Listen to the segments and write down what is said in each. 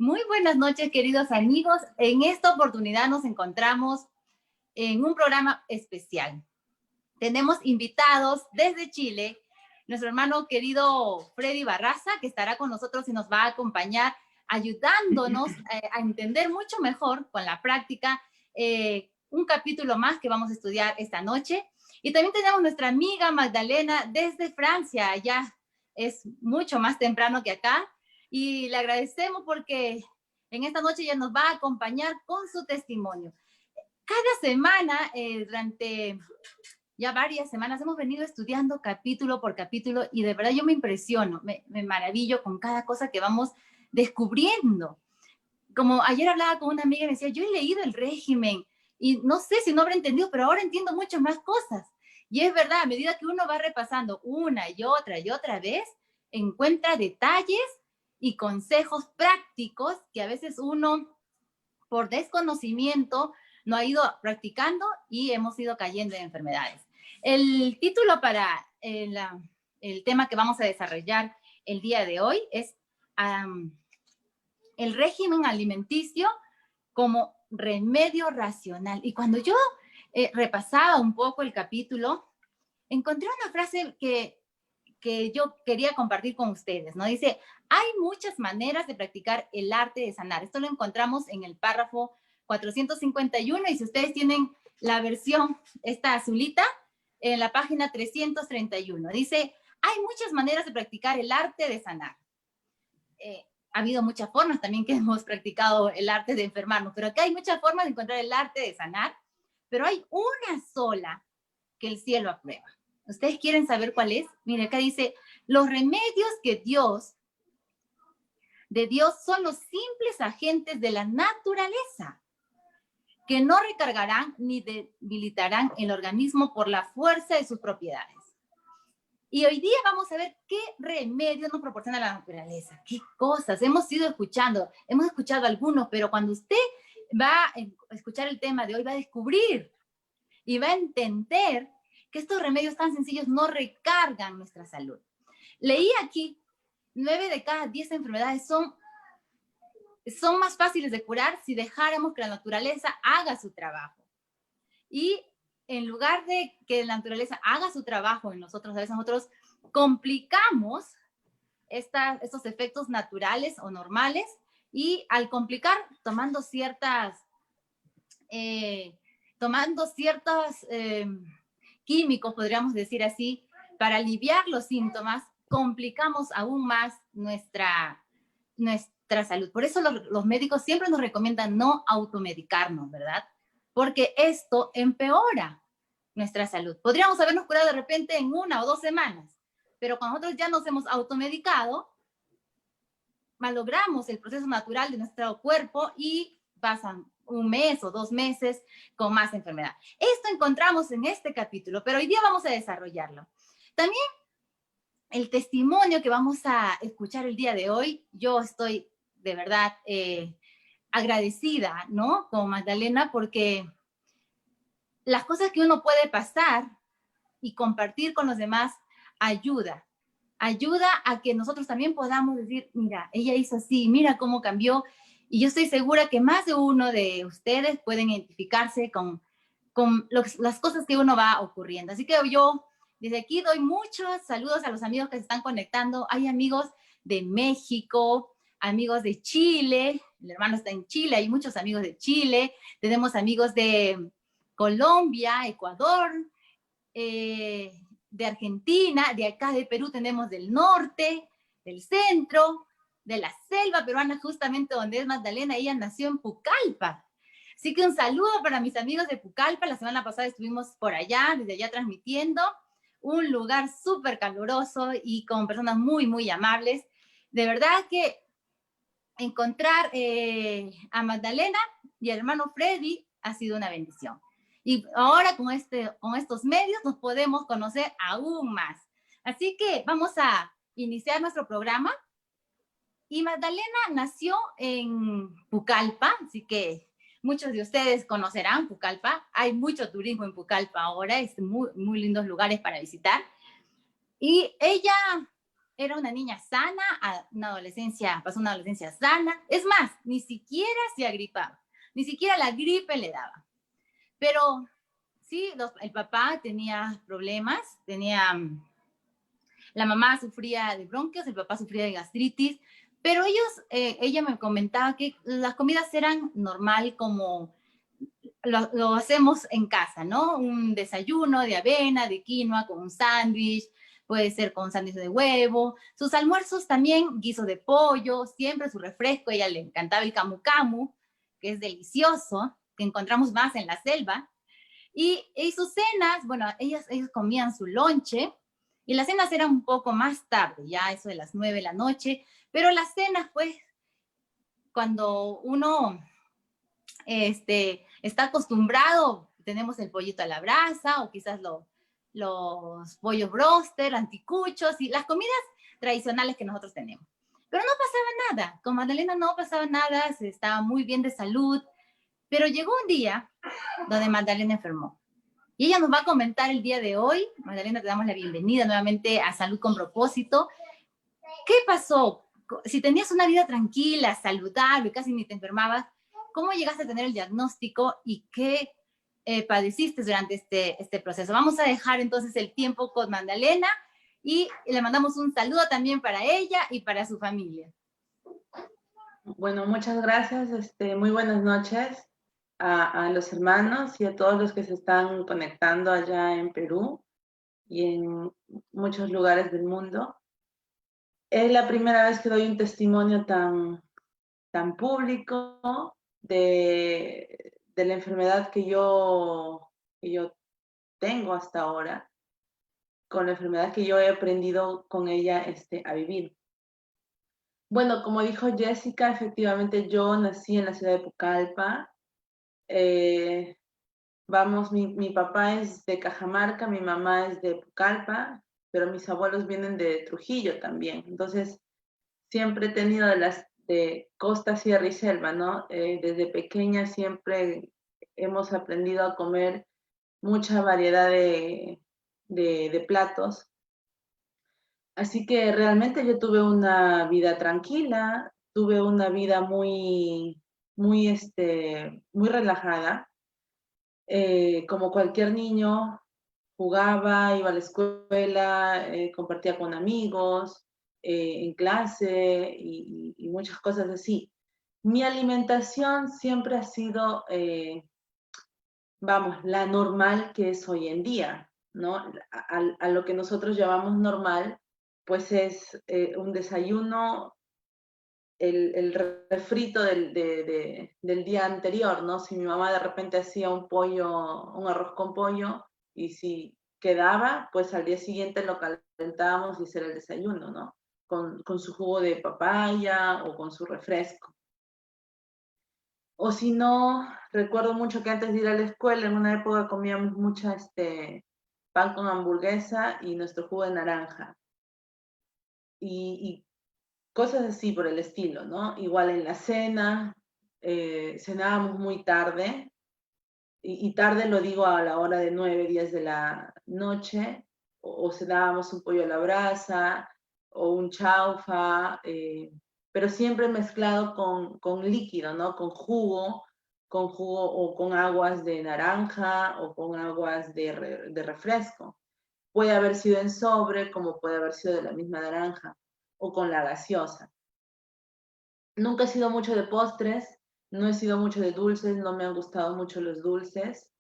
Muy buenas noches, queridos amigos. En esta oportunidad nos encontramos en un programa especial. Tenemos invitados desde Chile, nuestro hermano querido Freddy Barraza, que estará con nosotros y nos va a acompañar, ayudándonos a entender mucho mejor con la práctica un capítulo más que vamos a estudiar esta noche. Y también tenemos nuestra amiga Magdalena desde Francia. Allá es mucho más temprano que acá. Y le agradecemos porque en esta noche ella nos va a acompañar con su testimonio. Cada semana, durante ya varias semanas, hemos venido estudiando capítulo por capítulo y de verdad yo me impresiono, me maravillo con cada cosa que vamos descubriendo. Como ayer hablaba con una amiga y me decía, yo he leído el régimen y no sé si no habré entendido, pero ahora entiendo muchas más cosas. Y es verdad, a medida que uno va repasando una y otra vez, encuentra detalles y consejos prácticos que a veces uno, por desconocimiento, no ha ido practicando y hemos ido cayendo en enfermedades. El título para el tema que vamos a desarrollar el día de hoy es el régimen alimenticio como remedio racional. Y cuando yo repasaba un poco el capítulo, encontré una frase que yo quería compartir con ustedes, ¿no? Dice, hay muchas maneras de practicar el arte de sanar. Esto lo encontramos en el párrafo 451 y si ustedes tienen la versión, esta azulita, en la página 331, dice, hay muchas maneras de practicar el arte de sanar. Ha habido muchas formas también que hemos practicado el arte de enfermarnos, pero acá hay muchas formas de encontrar el arte de sanar, pero hay una sola que el cielo aprueba. ¿Ustedes quieren saber cuál es? Mire, acá dice, los remedios de Dios son los simples agentes de la naturaleza, que no recargarán ni debilitarán el organismo por la fuerza de sus propiedades. Y hoy día vamos a ver qué remedios nos proporciona la naturaleza, qué cosas. Hemos escuchado algunos, pero cuando usted va a escuchar el tema de hoy, va a descubrir y va a entender que estos remedios tan sencillos no recargan nuestra salud. Leí aquí, 9 de cada 10 enfermedades son más fáciles de curar si dejáramos que la naturaleza haga su trabajo. Y en lugar de que la naturaleza haga su trabajo en nosotros, a veces nosotros complicamos estos efectos naturales o normales y al complicar, tomando ciertos químicos, podríamos decir así, para aliviar los síntomas, complicamos aún más nuestra salud. Por eso los médicos siempre nos recomiendan no automedicarnos, ¿verdad? Porque esto empeora nuestra salud. Podríamos habernos curado de repente en 1 o 2 semanas, pero cuando nosotros ya nos hemos automedicado, malogramos el proceso natural de nuestro cuerpo y pasan 1 mes o 2 meses con más enfermedad. Esto encontramos en este capítulo, pero hoy día vamos a desarrollarlo. También el testimonio que vamos a escuchar el día de hoy, yo estoy de verdad agradecida, ¿no? Con Magdalena, porque las cosas que uno puede pasar y compartir con los demás ayuda a que nosotros también podamos decir, mira, ella hizo así, mira cómo cambió. Y yo estoy segura que más de uno de ustedes pueden identificarse con las cosas que uno va ocurriendo. Así que yo desde aquí doy muchos saludos a los amigos que se están conectando. Hay amigos de México, amigos de Chile, el hermano está en Chile, hay muchos amigos de Chile, tenemos amigos de Colombia, Ecuador, de Argentina, de acá de Perú tenemos del norte, del centro, de la selva peruana, justamente donde es Magdalena, ella nació en Pucallpa. Así que un saludo para mis amigos de Pucallpa, la semana pasada estuvimos por allá, desde allá transmitiendo, un lugar súper caluroso y con personas muy, muy amables. De verdad que encontrar a Magdalena y al hermano Freddy ha sido una bendición. Y ahora con estos medios nos podemos conocer aún más. Así que vamos a iniciar nuestro programa. Y Magdalena nació en Pucallpa, así que muchos de ustedes conocerán Pucallpa. Hay mucho turismo en Pucallpa ahora, es muy, muy lindos lugares para visitar. Y ella era una niña sana, pasó una adolescencia sana. Es más, ni siquiera se agripaba, ni siquiera la gripe le daba. Pero sí, el papá tenía problemas, la mamá sufría de bronquios, el papá sufría de gastritis, pero ella me comentaba que las comidas eran normal como lo hacemos en casa, ¿no? Un desayuno de avena, de quinoa, con un sándwich, puede ser con sándwich de huevo. Sus almuerzos también, guiso de pollo, siempre su refresco. A ella le encantaba el camu camu, que es delicioso, que encontramos más en la selva. Y sus cenas, bueno, ellos comían su lonche, y las cenas eran un poco más tarde, ya eso de las 9 de la noche, pero las cenas, pues, cuando uno está acostumbrado, tenemos el pollito a la brasa o quizás los pollos broster, anticuchos y las comidas tradicionales que nosotros tenemos. Pero no pasaba nada, con Magdalena no pasaba nada, se estaba muy bien de salud, pero llegó un día donde Magdalena enfermó. Y ella nos va a comentar el día de hoy. Magdalena, te damos la bienvenida nuevamente a Salud con Propósito. ¿Qué pasó? Si tenías una vida tranquila, saludable, casi ni te enfermabas, ¿cómo llegaste a tener el diagnóstico y qué padeciste durante este proceso? Vamos a dejar entonces el tiempo con Magdalena y le mandamos un saludo también para ella y para su familia. Bueno, muchas gracias. Muy buenas noches a los hermanos y a todos los que se están conectando allá en Perú y en muchos lugares del mundo. Es la primera vez que doy un testimonio tan público de la enfermedad que yo tengo hasta ahora, con la enfermedad que yo he aprendido con ella a vivir. Bueno, como dijo Jessica, efectivamente yo nací en la ciudad de Pucallpa. Mi papá es de Cajamarca, mi mamá es de Pucallpa, pero mis abuelos vienen de Trujillo también. Entonces, siempre he tenido de costa, sierra y selva, ¿no? Desde pequeña siempre hemos aprendido a comer mucha variedad de platos. Así que realmente yo tuve una vida tranquila, tuve una vida muy relajada. Como cualquier niño, jugaba, iba a la escuela, compartía con amigos, en clase y muchas cosas así. Mi alimentación siempre ha sido, la normal que es hoy en día, ¿no? A lo que nosotros llamamos normal, pues es un desayuno, el refrito del día anterior, ¿no? Si mi mamá de repente hacía un arroz con pollo, y si quedaba, pues al día siguiente lo calentábamos y ese era el desayuno, ¿no? Con su jugo de papaya o con su refresco. O si no, recuerdo mucho que antes de ir a la escuela, en una época comíamos mucho pan con hamburguesa y nuestro jugo de naranja. Y cosas así por el estilo, ¿no? Igual en la cena, cenábamos muy tarde, y tarde lo digo a la hora de 9, 10 de la noche, o cenábamos un pollo a la brasa, o un chaufa, pero siempre mezclado con líquido, ¿no? Con jugo o con aguas de naranja o con aguas de refresco. Puede haber sido en sobre, como puede haber sido de la misma naranja, o con la gaseosa. Nunca he sido mucho de postres, no he sido mucho de dulces, no me han gustado mucho los dulces.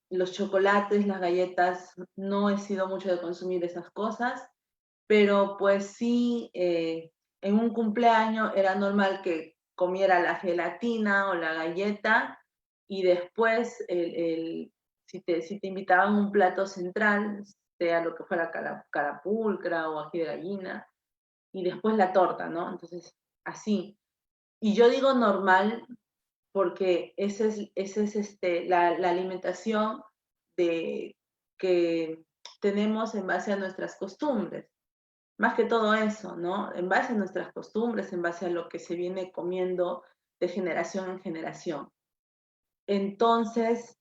Los chocolates, las galletas, no he sido mucho de consumir esas cosas, pero pues sí, en un cumpleaños era normal que comiera la gelatina o la galleta, y después si te invitaban un plato central, sea lo que fuera carapulcra o ají de gallina, y después la torta, ¿no? Entonces, así. Y yo digo normal porque esa es la alimentación que tenemos en base a nuestras costumbres. Más que todo eso, ¿no? En base a nuestras costumbres, en base a lo que se viene comiendo de generación en generación. Entonces,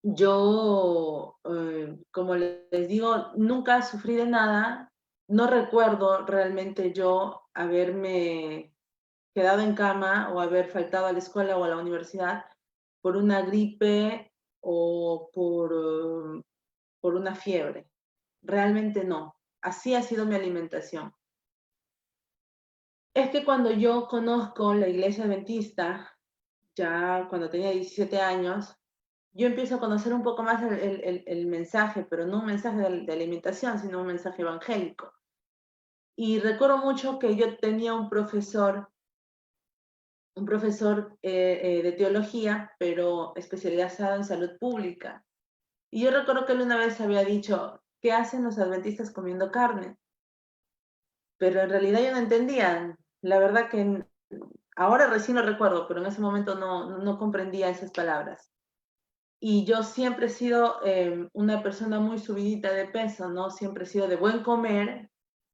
yo, como les digo, nunca sufrí de nada. No recuerdo realmente yo haberme quedado en cama o haber faltado a la escuela o a la universidad por una gripe o por una fiebre. Realmente no. Así ha sido mi alimentación. Es que cuando yo conozco la iglesia adventista, ya cuando tenía 17 años, yo empiezo a conocer un poco más el mensaje, pero no un mensaje de alimentación, sino un mensaje evangélico. Y recuerdo mucho que yo tenía un profesor de teología, pero especializado en salud pública. Y yo recuerdo que él una vez había dicho, ¿qué hacen los adventistas comiendo carne? Pero en realidad yo no entendía. La verdad que ahora recién lo recuerdo, pero en ese momento no comprendía esas palabras. Y yo siempre he sido una persona muy subidita de peso, ¿no? Siempre he sido de buen comer.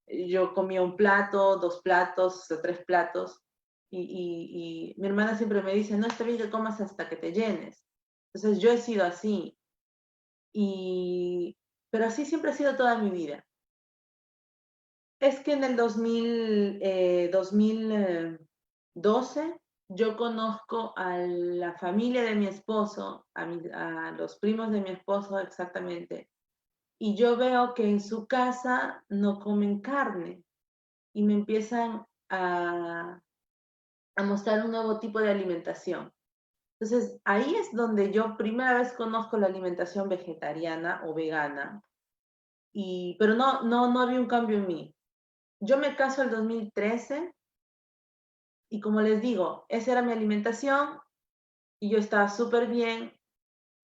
Yo comía un plato, dos platos, tres platos. Y mi hermana siempre me dice, no está bien que comas hasta que te llenes. Entonces yo he sido así. Y, pero así siempre ha sido toda mi vida. Es que en el 2012 yo conozco a la familia de mi esposo, a los primos de mi esposo exactamente, y yo veo que en su casa no comen carne y me empiezan a mostrar un nuevo tipo de alimentación. Entonces, ahí es donde yo primera vez conozco la alimentación vegetariana o vegana, pero no había un cambio en mí. Yo me caso el 2013 y como les digo, esa era mi alimentación y yo estaba súper bien,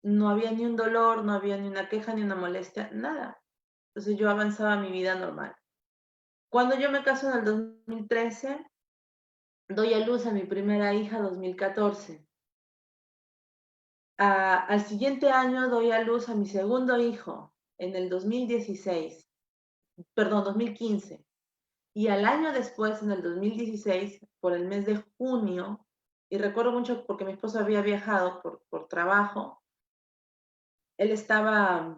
no había ni un dolor, no había ni una queja, ni una molestia, nada. Entonces yo avanzaba mi vida normal. Cuando yo me caso en el 2013, doy a luz a mi primera hija 2014. Al siguiente año doy a luz a mi segundo hijo en el 2016, perdón, 2015. Y al año después, en el 2016, por el mes de junio, y recuerdo mucho porque mi esposo había viajado por trabajo, él estaba,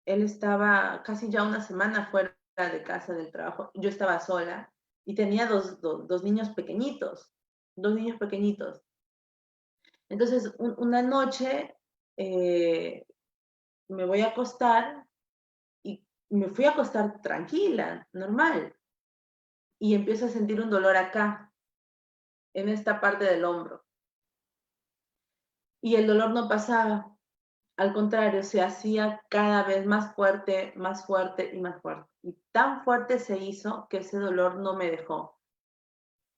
él estaba casi ya una semana fuera de casa del trabajo, yo estaba sola y tenía dos niños pequeñitos, dos niños pequeñitos. Entonces, una noche me voy a acostar y me fui a acostar tranquila, normal, y empiezo a sentir un dolor acá, en esta parte del hombro. Y el dolor no pasaba, al contrario, se hacía cada vez más fuerte y más fuerte. Y tan fuerte se hizo que ese dolor no me dejó.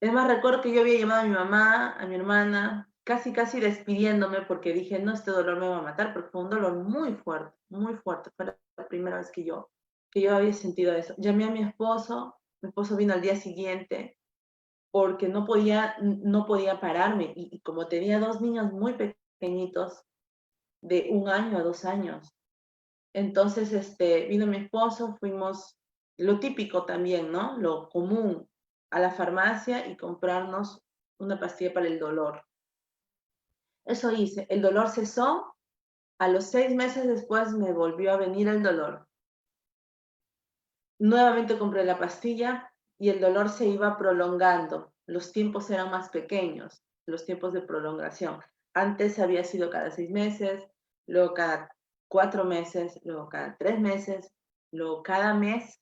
Es más, recuerdo que yo había llamado a mi mamá, a mi hermana, casi despidiéndome porque dije, no, este dolor me va a matar, porque fue un dolor muy fuerte, muy fuerte. Fue la primera vez que yo había sentido eso. Llamé a mi esposo vino al día siguiente porque no podía pararme. Y como tenía dos niños muy pequeñitos, de 1 año a 2 años. Entonces, vino mi esposo, fuimos lo típico también, ¿no? Lo común, a la farmacia y comprarnos una pastilla para el dolor. Eso hice. El dolor cesó. A los 6 meses después me volvió a venir el dolor. Nuevamente compré la pastilla y el dolor se iba prolongando. Los tiempos eran más pequeños, los tiempos de prolongación. Antes había sido cada 6 meses, luego cada 4 meses, luego cada 3 meses, luego cada mes,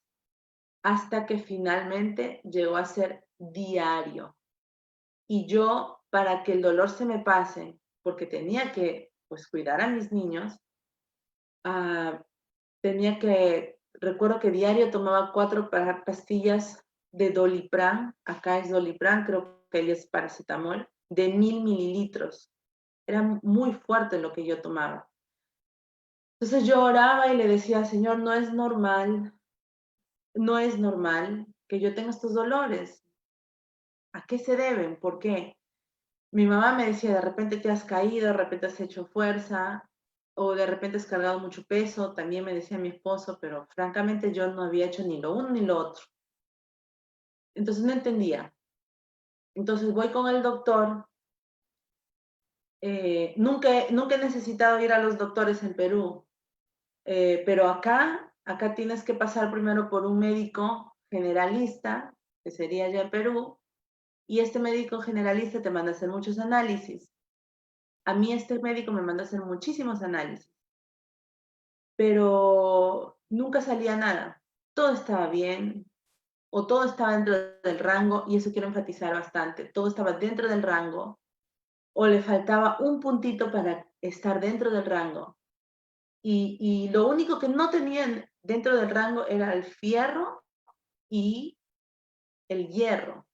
hasta que finalmente llegó a ser diario. Y yo, para que el dolor se me pase, porque tenía que pues, cuidar a mis niños, uh, tenía que, recuerdo que diario tomaba 4 pastillas de Dolipran, acá es Dolipran, creo que ahí es paracetamol, de 1000 mililitros. Era muy fuerte lo que yo tomaba. Entonces yo oraba y le decía, Señor, no es normal que yo tenga estos dolores. ¿A qué se deben? ¿Por qué? Mi mamá me decía, de repente te has caído, de repente has hecho fuerza, o de repente has cargado mucho peso, también me decía mi esposo, pero francamente yo no había hecho ni lo uno ni lo otro. Entonces no entendía. Entonces voy con el doctor nunca he necesitado ir a los doctores en Perú, pero acá tienes que pasar primero por un médico generalista, que sería ya en Perú, y este médico generalista te manda a hacer muchos análisis. A mí este médico me mandó a hacer muchísimos análisis, pero nunca salía nada. Todo estaba bien, o todo estaba dentro del rango, y eso quiero enfatizar bastante, todo estaba dentro del rango, o le faltaba un puntito para estar dentro del rango. Y lo único que no tenían dentro del rango era el fierro y el hierro.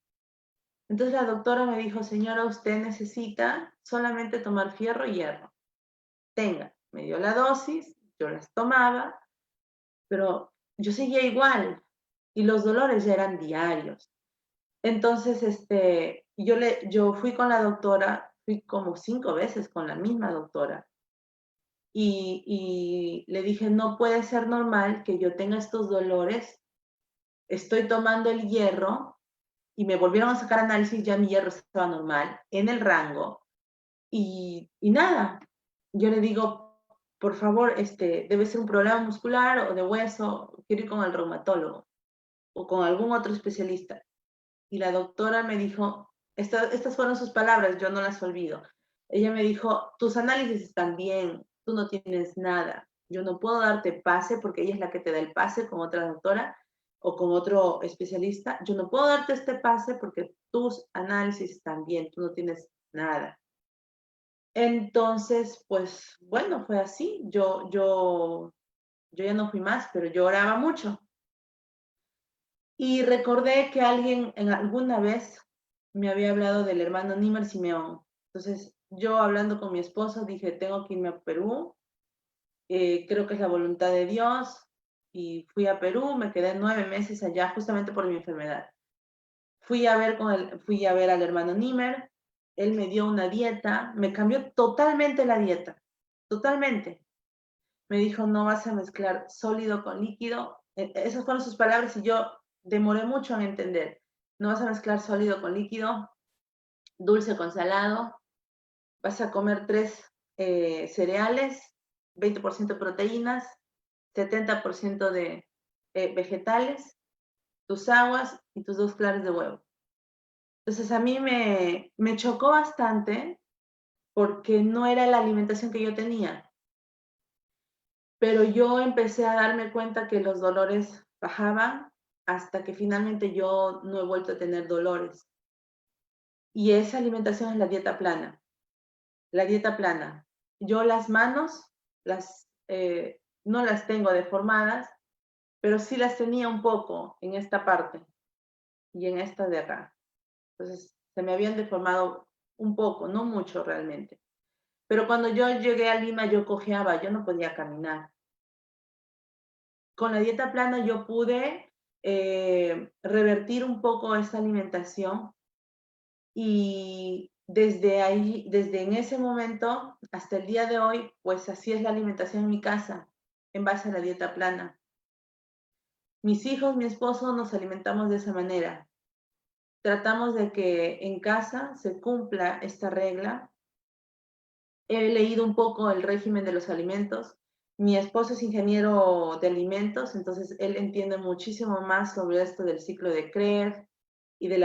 Entonces la doctora me dijo, señora, usted necesita solamente tomar fierro y hierro. Tenga, me dio la dosis, yo las tomaba, pero yo seguía igual y los dolores ya eran diarios. Entonces, yo fui con la doctora, fui como 5 veces con la misma doctora y le dije, no puede ser normal que yo tenga estos dolores, estoy tomando el hierro y me volvieron a sacar análisis, ya mi hierro estaba normal, en el rango y nada. Yo le digo, por favor, debe ser un problema muscular o de hueso, quiero ir con el reumatólogo o con algún otro especialista. Y la doctora me dijo, estas fueron sus palabras, yo no las olvido. Ella me dijo, tus análisis están bien, tú no tienes nada. Yo no puedo darte pase porque ella es la que te da el pase con otra doctora o con otro especialista. Yo no puedo darte este pase porque tus análisis están bien, tú no tienes nada. Entonces, pues bueno, fue así. Yo ya no fui más, pero yo oraba mucho. Y recordé que alguien en alguna vez me había hablado del hermano Nímer Simeón. Entonces, yo hablando con mi esposo dije, tengo que irme a Perú, creo que es la voluntad de Dios. Y fui a Perú, me quedé 9 meses allá justamente por mi enfermedad. Fui a ver al hermano Nímer, él me dio una dieta, me cambió totalmente la dieta, totalmente. Me dijo, no vas a mezclar sólido con líquido. Esas fueron sus palabras y yo demoré mucho en entender. No vas a mezclar sólido con líquido, dulce con salado. Vas a comer 3 cereales, 20% proteínas, 70% de vegetales, tus aguas y tus 2 claras de huevo. Entonces a mí me chocó bastante porque no era la alimentación que yo tenía. Pero yo empecé a darme cuenta que los dolores bajaban hasta que finalmente yo no he vuelto a tener dolores. Y esa alimentación es la dieta plana. La dieta plana. Yo las manos no las tengo deformadas, pero sí las tenía un poco en esta parte y en esta de acá. Entonces se me habían deformado un poco, no mucho realmente. Pero cuando yo llegué a Lima yo cojeaba, yo no podía caminar. Con la dieta plana yo pude revertir un poco esa alimentación y desde ahí, desde en ese momento hasta el día de hoy, pues así es la alimentación en mi casa, en base a la dieta plana. Mis hijos, mi esposo nos alimentamos de esa manera. Tratamos de que en casa se cumpla esta regla. He leído un poco el régimen de los alimentos. Mi esposo es ingeniero de alimentos, entonces él entiende muchísimo más sobre esto del ciclo de Krebs y de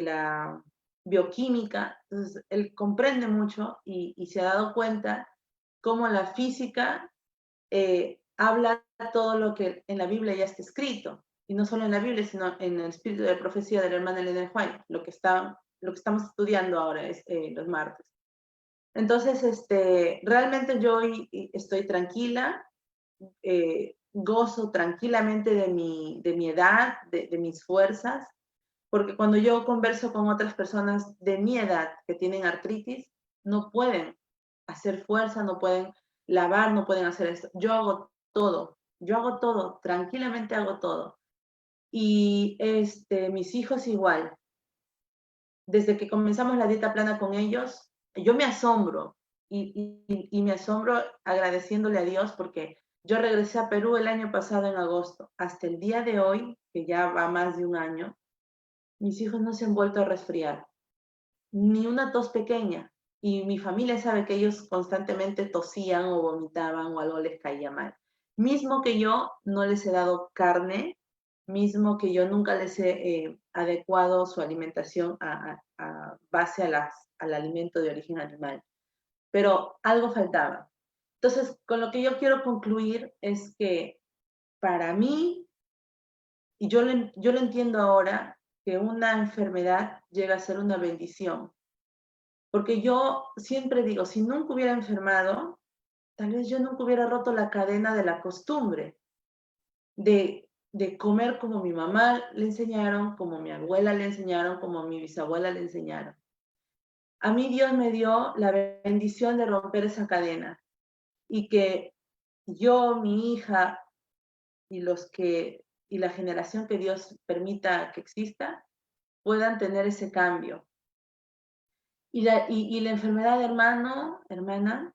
la bioquímica. Entonces él comprende mucho y se ha dado cuenta cómo la física habla todo lo que en la Biblia ya está escrito. Y no solo en la Biblia, sino en el espíritu de profecía de la hermana Elena White, lo que estamos estudiando ahora los martes. Entonces, realmente yo hoy estoy tranquila, gozo tranquilamente de mi edad, de mis fuerzas, porque cuando yo converso con otras personas de mi edad que tienen artritis, no pueden hacer fuerza, no pueden lavar, no pueden hacer esto. Yo hago todo, tranquilamente hago todo. Y mis hijos igual. Desde que comenzamos la dieta plana con ellos, yo me asombro y me asombro agradeciéndole a Dios porque yo regresé a Perú el año pasado en agosto. Hasta el día de hoy, que ya va más de un año, mis hijos no se han vuelto a resfriar, ni una tos pequeña. y mi familia sabe que ellos constantemente tosían o vomitaban o algo les caía mal. Mismo que yo no les he dado carne, mismo que yo nunca les he adecuado su alimentación a base al alimento de origen animal. Pero algo faltaba. Entonces, con lo que yo quiero concluir es que para mí, y yo lo entiendo ahora, que una enfermedad llega a ser una bendición. Porque yo siempre digo, si nunca hubiera enfermado, tal vez yo nunca hubiera roto la cadena de la costumbre de comer como mi mamá le enseñaron, como mi abuela le enseñaron, como mi bisabuela le enseñaron. A mí Dios me dio la bendición de romper esa cadena y que yo, mi hija y la generación que Dios permita que exista puedan tener ese cambio. Y la enfermedad, hermana,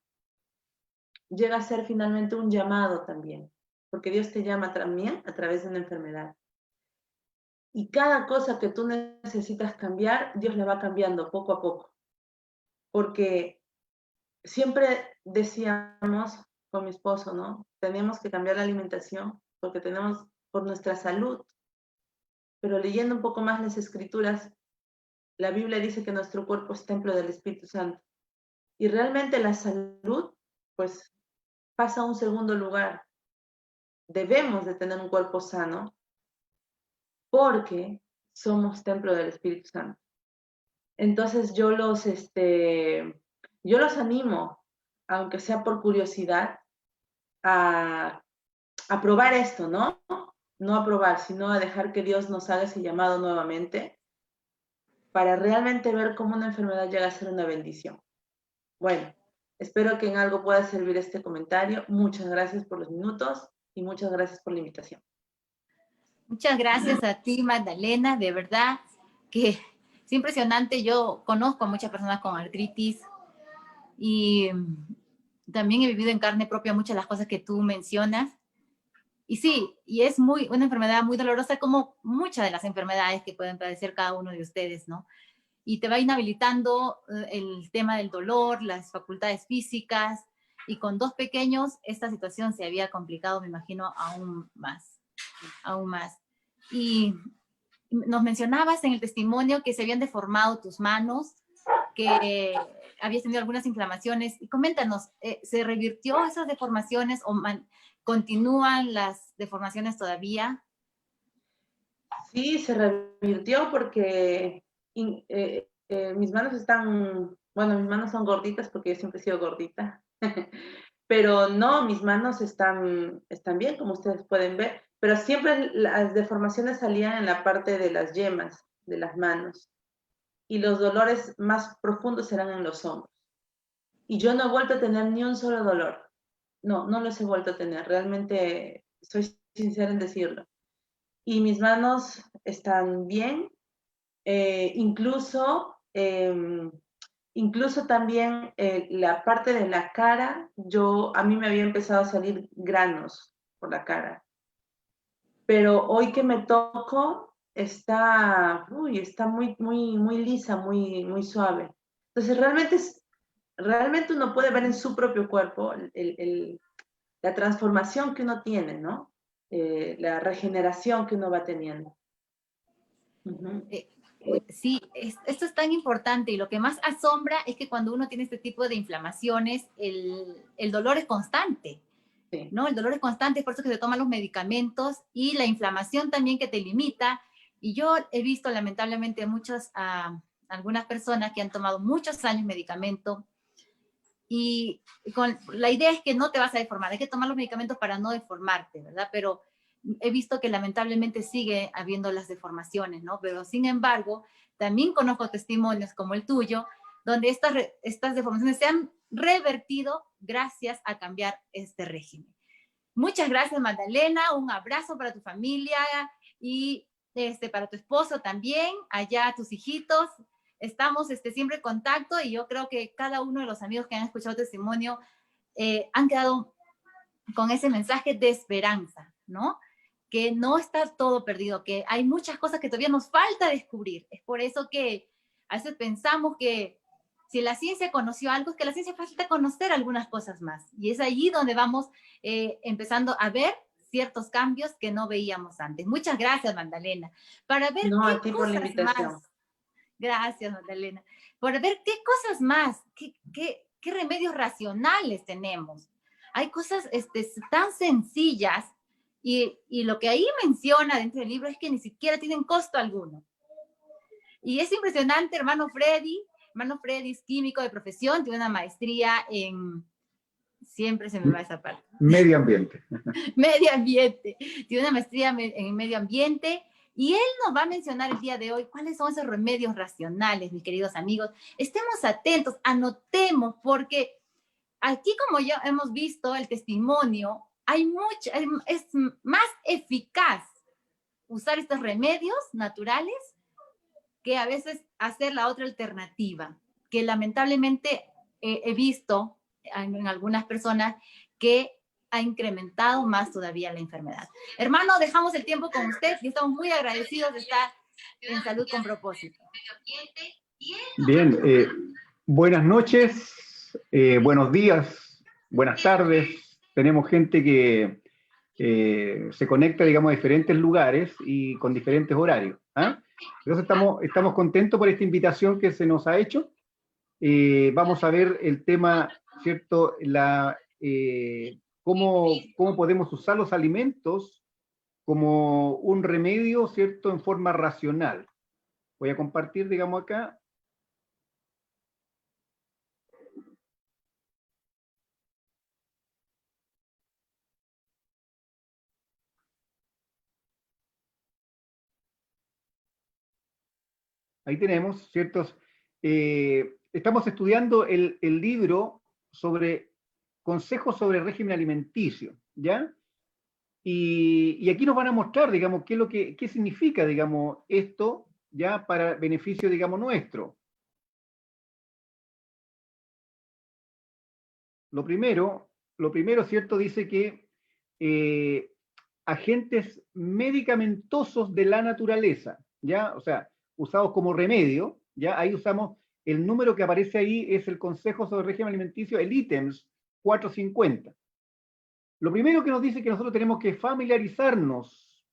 llega a ser finalmente un llamado también, porque Dios te llama también a través de una enfermedad. Y cada cosa que tú necesitas cambiar, Dios la va cambiando poco a poco, porque siempre decíamos con mi esposo, ¿no? Tenemos que cambiar la alimentación porque tenemos por nuestra salud, pero leyendo un poco más las escrituras, la Biblia dice que nuestro cuerpo es templo del Espíritu Santo. Y realmente la salud, pues, pasa a un segundo lugar. Debemos de tener un cuerpo sano porque somos templo del Espíritu Santo. Entonces yo los animo, aunque sea por curiosidad, a probar esto, ¿no? No a probar, sino a dejar que Dios nos haga ese llamado nuevamente para realmente ver cómo una enfermedad llega a ser una bendición. Bueno, espero que en algo pueda servir este comentario. Muchas gracias por los minutos y muchas gracias por la invitación. Muchas gracias a ti, Magdalena. De verdad que es impresionante. Yo conozco a muchas personas con artritis y también he vivido en carne propia muchas de las cosas que tú mencionas. Y sí, y es una enfermedad muy dolorosa como muchas de las enfermedades que pueden padecer cada uno de ustedes, ¿no? Y te va inhabilitando el tema del dolor, las facultades físicas, y con dos pequeños esta situación se había complicado, me imagino, aún más, aún más. Y nos mencionabas en el testimonio que se habían deformado tus manos, que habías tenido algunas inflamaciones. Y coméntanos, ¿se revirtió esas deformaciones o continúan las deformaciones todavía? Sí, se revirtió porque mis manos mis manos son gorditas porque yo siempre he sido gordita, pero no, mis manos están bien, como ustedes pueden ver, pero siempre las deformaciones salían en la parte de las yemas de las manos y los dolores más profundos eran en los hombros. Y yo no he vuelto a tener ni un solo dolor. No, no los he vuelto a tener. Realmente soy sincera en decirlo. Y mis manos están bien. Incluso también la parte de la cara, a mí me había empezado a salir granos por la cara. Pero hoy que me toco, está muy, muy, muy lisa, muy, muy suave. Entonces, realmente uno puede ver en su propio cuerpo la transformación que uno tiene, ¿no? La regeneración que uno va teniendo. Uh-huh. Sí, esto es tan importante y lo que más asombra es que cuando uno tiene este tipo de inflamaciones, el dolor es constante, Sí. ¿no? El dolor es constante, es por eso que se toman los medicamentos y la inflamación también que te limita. Y yo he visto lamentablemente algunas personas que han tomado muchos años medicamento y la idea es que no te vas a deformar, hay que tomar los medicamentos para no deformarte, ¿verdad? Pero he visto que lamentablemente sigue habiendo las deformaciones, ¿no? Pero sin embargo, también conozco testimonios como el tuyo, donde estas deformaciones se han revertido gracias a cambiar este régimen. Muchas gracias, Magdalena, un abrazo para tu familia y para tu esposo también, allá tus hijitos. Estamos siempre en contacto y yo creo que cada uno de los amigos que han escuchado el testimonio han quedado con ese mensaje de esperanza, ¿no? Que no está todo perdido, que hay muchas cosas que todavía nos falta descubrir. Es por eso que a veces pensamos que Si la ciencia conoció algo, es que la ciencia falta conocer algunas cosas más. Y es allí donde vamos empezando a ver ciertos cambios que no veíamos antes. Muchas gracias, Magdalena. Para ver No, qué a ti por la cosas invitación. más. Gracias, Magdalena. Por ver qué cosas más, qué remedios racionales tenemos. Hay cosas tan sencillas y lo que ahí menciona dentro del libro es que ni siquiera tienen costo alguno. Y es impresionante, hermano Freddy. Hermano Freddy es químico de profesión, tiene una maestría en... Siempre se me va esa parte. Medio ambiente. Medio ambiente. Tiene una maestría en medio ambiente. Y él nos va a mencionar el día de hoy cuáles son esos remedios racionales, mis queridos amigos. Estemos atentos, anotemos, porque aquí, como ya hemos visto el testimonio, es más eficaz usar estos remedios naturales que a veces hacer la otra alternativa, que lamentablemente he visto en algunas personas que ha incrementado más todavía la enfermedad. Hermano, dejamos el tiempo con usted y estamos muy agradecidos de estar en Salud con Propósito. Bien, buenas noches, buenos días, buenas tardes. Tenemos gente que se conecta, digamos, a diferentes lugares y con diferentes horarios. ¿Ah? Entonces estamos contentos por esta invitación que se nos ha hecho. Vamos a ver el tema, ¿cierto? Cómo podemos usar los alimentos como un remedio, ¿cierto? En forma racional. Voy a compartir, digamos, acá. Ahí tenemos, ¿ciertos? Estamos estudiando el libro sobre consejos sobre régimen alimenticio, ¿ya? Y aquí nos van a mostrar, digamos, qué significa, digamos, esto, ya, para beneficio, digamos, nuestro. Lo primero, ¿cierto? Dice que agentes medicamentosos de la naturaleza, ¿ya? O sea, usados como remedio, ¿ya? Ahí usamos, el número que aparece ahí es el Consejo sobre Régimen Alimenticio, el ítems 450. Lo primero que nos dice que nosotros tenemos que familiarizarnos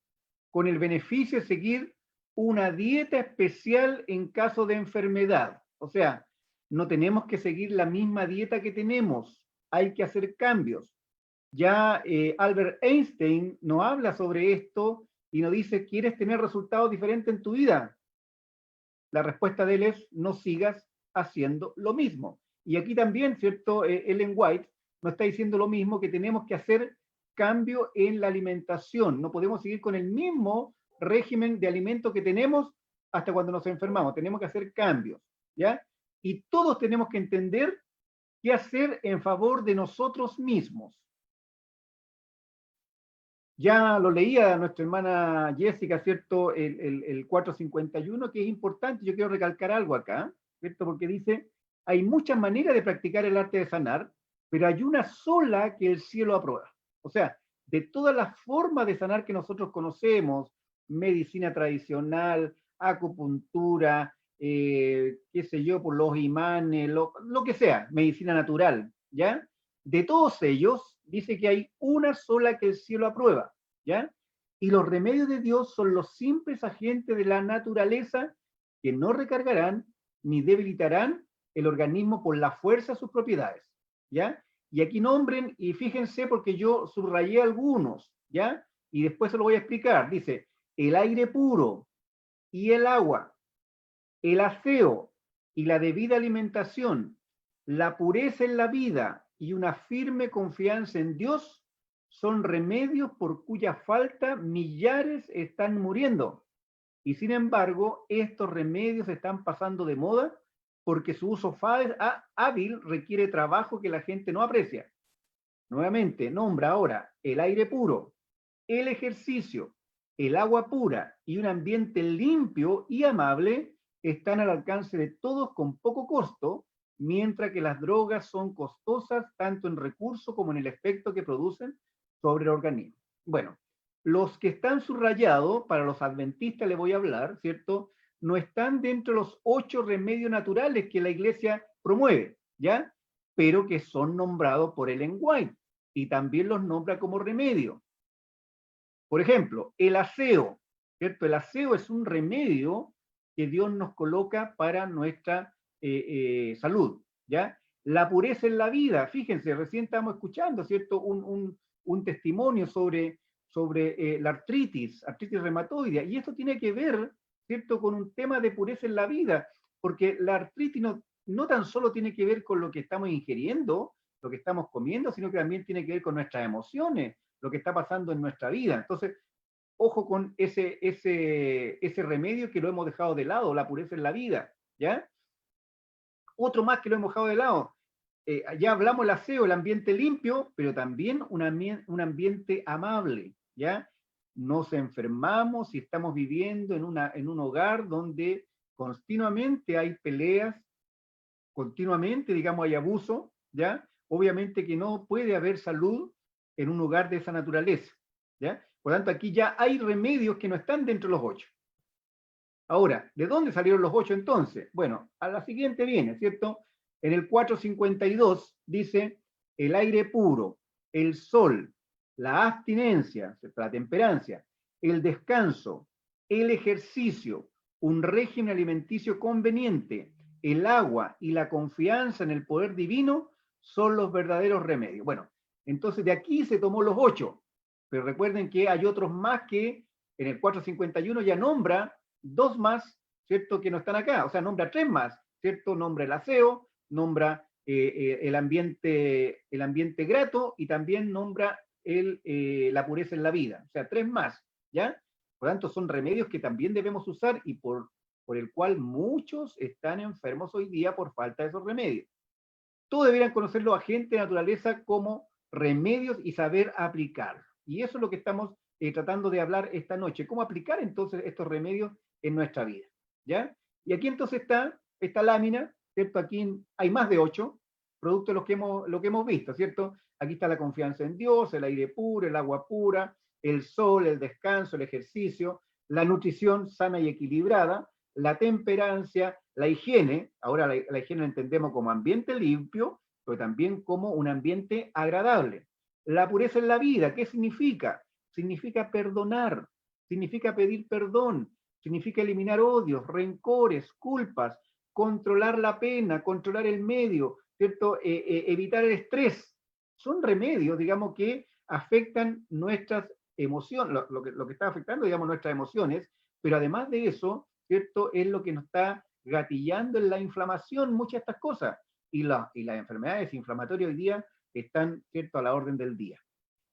con el beneficio de seguir una dieta especial en caso de enfermedad. O sea, no tenemos que seguir la misma dieta que tenemos, hay que hacer cambios. Ya Albert Einstein nos habla sobre esto y nos dice, ¿quieres tener resultados diferentes en tu vida? La respuesta de él es, no sigas haciendo lo mismo. Y aquí también, ¿cierto? Ellen White nos está diciendo lo mismo, que tenemos que hacer cambio en la alimentación. No podemos seguir con el mismo régimen de alimentos que tenemos hasta cuando nos enfermamos. Tenemos que hacer cambios, ¿ya? Y todos tenemos que entender qué hacer en favor de nosotros mismos. Ya lo leía nuestra hermana Jessica, ¿cierto? El 451, que es importante. Yo quiero recalcar algo acá, ¿cierto? Porque dice, hay muchas maneras de practicar el arte de sanar, pero hay una sola que el cielo aprueba. O sea, de todas las formas de sanar que nosotros conocemos, medicina tradicional, acupuntura, qué sé yo, por los imanes, lo que sea, medicina natural, ¿ya? De todos ellos, dice que hay una sola que el cielo aprueba, ¿ya? Y los remedios de Dios son los simples agentes de la naturaleza que no recargarán ni debilitarán el organismo por la fuerza de sus propiedades, ¿ya? Y aquí nombren, y fíjense porque yo subrayé algunos, ¿ya? Y después se lo voy a explicar. Dice, el aire puro y el agua, el aseo y la debida alimentación, la pureza en la vida y una firme confianza en Dios son remedios por cuya falta millares están muriendo. Y sin embargo, estos remedios están pasando de moda porque su uso hábil requiere trabajo que la gente no aprecia. Nuevamente, nombra ahora el aire puro, el ejercicio, el agua pura y un ambiente limpio y amable están al alcance de todos con poco costo, mientras que las drogas son costosas tanto en recursos como en el efecto que producen sobre el organismo. Bueno, los que están subrayados, para los adventistas les voy a hablar, ¿cierto? no están dentro de los 8 remedios naturales que la Iglesia promueve, ¿ya? Pero que son nombrados por Ellen White y también los nombra como remedio. Por ejemplo, el aseo, ¿cierto? El aseo es un remedio que Dios nos coloca para nuestra salud, ¿ya? La pureza en la vida, fíjense, recién estamos escuchando, ¿cierto? Un testimonio sobre la artritis reumatoidea, y esto tiene que ver, ¿cierto?, con un tema de pureza en la vida, porque la artritis no tan solo tiene que ver con lo que estamos ingiriendo, lo que estamos comiendo, sino que también tiene que ver con nuestras emociones, lo que está pasando en nuestra vida. Entonces, ojo con ese remedio que lo hemos dejado de lado, la pureza en la vida, ¿ya? Otro más que lo hemos dejado de lado. Ya hablamos del aseo, el ambiente limpio, pero también un ambiente amable, ¿ya? Nos enfermamos si estamos viviendo en un hogar donde continuamente hay peleas, continuamente, digamos, hay abuso, ¿ya? Obviamente que no puede haber salud en un hogar de esa naturaleza, ¿ya? Por lo tanto, aquí ya hay remedios que no están dentro de los 8. Ahora, ¿de dónde salieron los 8 entonces? Bueno, a la siguiente viene, ¿cierto? En el 452 dice el aire puro, el sol, la abstinencia, la temperancia, el descanso, el ejercicio, un régimen alimenticio conveniente, el agua y la confianza en el poder divino son los verdaderos remedios. Bueno, entonces de aquí se tomó los 8, pero recuerden que hay otros más que en el 451 ya nombra 2 más, ¿cierto?, que no están acá, o sea, nombra 3 más, ¿cierto? Nombra el aseo, nombra el ambiente grato y también nombra la pureza en la vida, o sea, 3 más, ¿ya? Por lo tanto, son remedios que también debemos usar y por el cual muchos están enfermos hoy día por falta de esos remedios. Todos deberían conocer los agentes de naturaleza como remedios y saber aplicar. Y eso es lo que estamos tratando de hablar esta noche, cómo aplicar entonces estos remedios en nuestra vida, ¿ya? Y aquí entonces está esta lámina, ¿cierto? Aquí hay más de 8, producto de lo que hemos visto, ¿cierto? Aquí está la confianza en Dios, el aire puro, el agua pura, el sol, el descanso, el ejercicio, la nutrición sana y equilibrada, la temperancia, la higiene. Ahora la higiene la entendemos como ambiente limpio, pero también como un ambiente agradable. La pureza en la vida, ¿qué significa? Significa perdonar, significa pedir perdón, significa eliminar odios, rencores, culpas, controlar la pena, controlar el medio, ¿cierto? Evitar el estrés. Son remedios, digamos, que afectan nuestras emociones, lo que está afectando, digamos, nuestras emociones, pero además de eso, ¿cierto? Es lo que nos está gatillando en la inflamación, muchas de estas cosas. Y las enfermedades inflamatorias hoy día están, ¿cierto?, a la orden del día.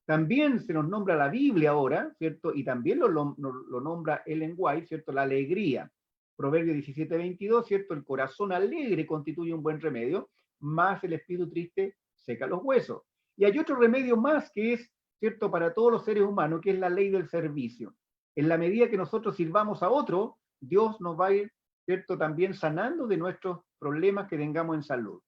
También se nos nombra la Biblia ahora, ¿cierto? Y también lo nombra Ellen White, ¿cierto? La alegría. Proverbio 17:22, ¿cierto? El corazón alegre constituye un buen remedio, más el espíritu triste seca los huesos. Y hay otro remedio más que es, ¿cierto?, para todos los seres humanos, que es la ley del servicio. En la medida que nosotros sirvamos a otro, Dios nos va a ir, ¿cierto?, también sanando de nuestros problemas que tengamos en salud.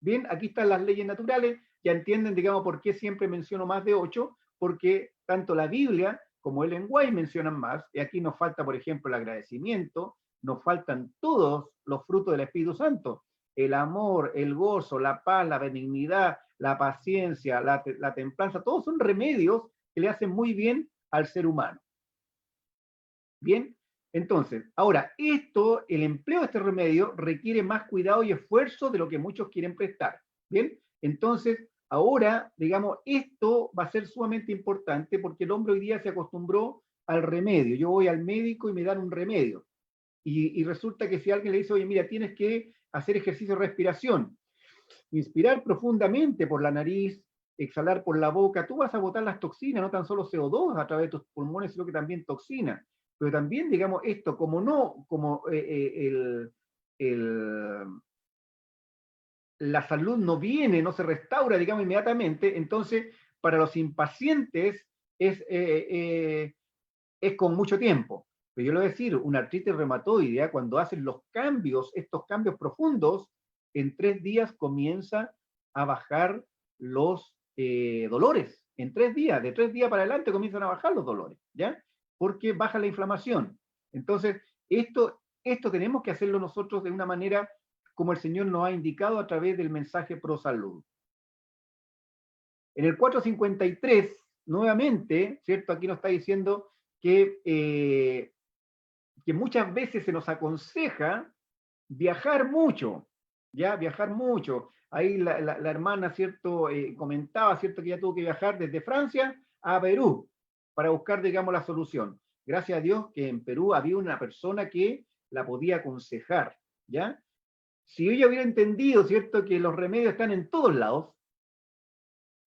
Bien, aquí están las leyes naturales, ya entienden, digamos, por qué siempre menciono más de 8, porque tanto la Biblia como Ellen White mencionan más, y aquí nos falta, por ejemplo, el agradecimiento, nos faltan todos los frutos del Espíritu Santo, el amor, el gozo, la paz, la benignidad, la paciencia, la templanza, todos son remedios que le hacen muy bien al ser humano. Bien, entonces, ahora, el empleo de este remedio requiere más cuidado y esfuerzo de lo que muchos quieren prestar. Bien, entonces, ahora, digamos, esto va a ser sumamente importante porque el hombre hoy día se acostumbró al remedio. Yo voy al médico y me dan un remedio. Y resulta que si alguien le dice, oye, mira, tienes que hacer ejercicio de respiración, inspirar profundamente por la nariz, exhalar por la boca, tú vas a botar las toxinas, no tan solo CO2 a través de tus pulmones, sino que también toxinas. Pero también, digamos, esto, la salud no viene, no se restaura, digamos, inmediatamente, entonces, para los impacientes es con mucho tiempo. Pero yo le voy a decir, una artritis reumatoidea, cuando hacen estos cambios profundos, en 3 días comienza a bajar los dolores. En 3 días, de 3 días para adelante comienzan a bajar los dolores, ¿ya? Porque baja la inflamación. Entonces, esto esto tenemos que hacerlo nosotros de una manera como el Señor nos ha indicado a través del mensaje pro salud. En el 453, nuevamente, ¿cierto? Aquí nos está diciendo que muchas veces se nos aconseja viajar mucho, ¿ya? Viajar mucho. Ahí la hermana, ¿cierto? Comentaba, ¿cierto? Que ya tuvo que viajar desde Francia a Perú para buscar, digamos, la solución. Gracias a Dios que en Perú había una persona que la podía aconsejar, ¿ya? Si ella hubiera entendido, ¿cierto? Que los remedios están en todos lados,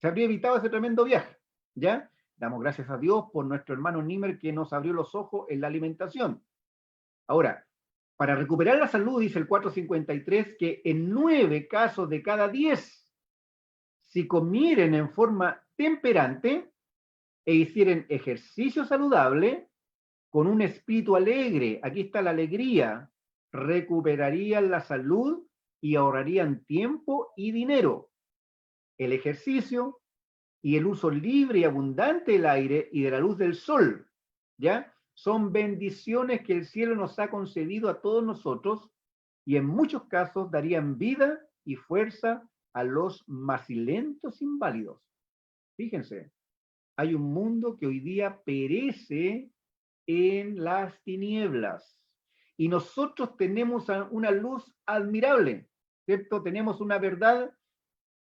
se habría evitado ese tremendo viaje, ¿ya? Damos gracias a Dios por nuestro hermano Nimmer que nos abrió los ojos en la alimentación. Ahora, para recuperar la salud, dice el 453, que en 9 casos de cada 10, si comieren en forma temperante e hicieren ejercicio saludable, con un espíritu alegre, aquí está la alegría, recuperarían la salud y ahorrarían tiempo y dinero. El ejercicio y el uso libre y abundante del aire y de la luz del sol, ¿ya? Son bendiciones que el cielo nos ha concedido a todos nosotros y en muchos casos darían vida y fuerza a los macilentos inválidos. Fíjense, hay un mundo que hoy día perece en las tinieblas y nosotros tenemos una luz admirable, ¿cierto? Tenemos una verdad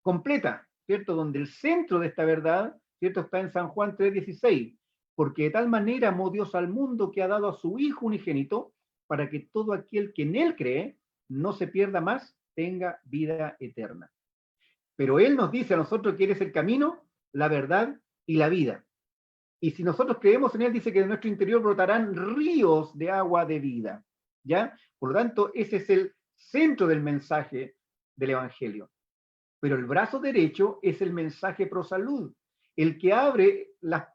completa, ¿cierto? Donde el centro de esta verdad, ¿cierto? Está en San Juan 3:16, porque de tal manera amó Dios al mundo que ha dado a su Hijo unigénito para que todo aquel que en Él cree no se pierda más, tenga vida eterna. Pero Él nos dice a nosotros que Él es el camino, la verdad y la vida. Y si nosotros creemos en Él, dice que de nuestro interior brotarán ríos de agua de vida, ¿ya? Por lo tanto, ese es el centro del mensaje del Evangelio. Pero el brazo derecho es el mensaje pro salud. El que abre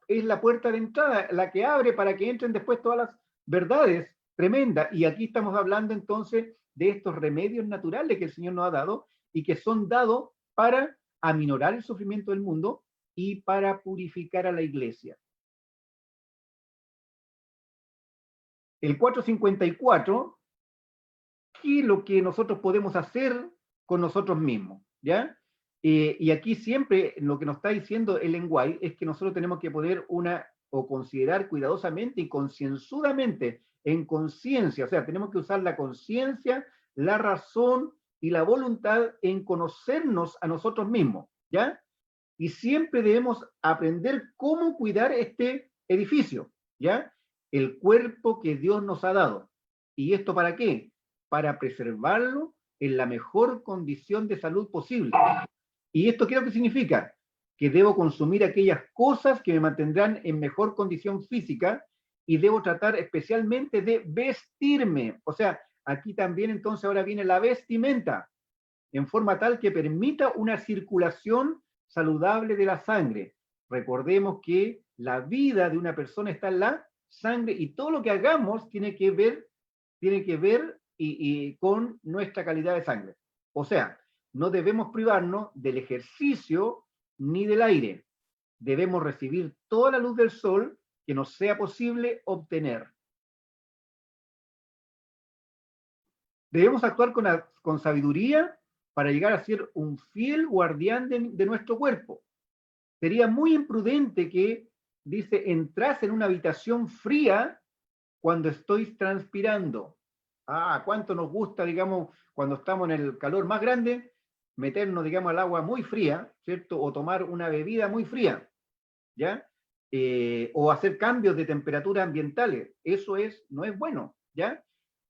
es la puerta de entrada, la que abre para que entren después todas las verdades tremendas. Y aquí estamos hablando entonces de estos remedios naturales que el Señor nos ha dado y que son dados para aminorar el sufrimiento del mundo y para purificar a la iglesia. El 454, ¿qué es lo que nosotros podemos hacer con nosotros mismos? ¿Ya? Y aquí siempre lo que nos está diciendo el lenguaje es que nosotros tenemos que poner considerar cuidadosamente y concienzudamente, en conciencia, o sea, tenemos que usar la conciencia, la razón y la voluntad en conocernos a nosotros mismos, ¿ya? Y siempre debemos aprender cómo cuidar este edificio, ¿ya? El cuerpo que Dios nos ha dado. ¿Y esto para qué? Para preservarlo en la mejor condición de salud posible. ¿Y esto qué es lo que significa? Que debo consumir aquellas cosas que me mantendrán en mejor condición física y debo tratar especialmente de vestirme. O sea, aquí también entonces ahora viene la vestimenta, en forma tal que permita una circulación saludable de la sangre. Recordemos que la vida de una persona está en la sangre y todo lo que hagamos tiene que ver con nuestra calidad de sangre. O sea, no debemos privarnos del ejercicio ni del aire. Debemos recibir toda la luz del sol que nos sea posible obtener. Debemos actuar con sabiduría para llegar a ser un fiel guardián de nuestro cuerpo. Sería muy imprudente que, dice, entrase en una habitación fría cuando estoy transpirando. ¿Cuánto nos gusta, digamos, cuando estamos en el calor más grande, meternos, digamos, al agua muy fría, ¿cierto? O tomar una bebida muy fría, ¿ya? O hacer cambios de temperatura ambientales. Eso no es bueno, ¿ya?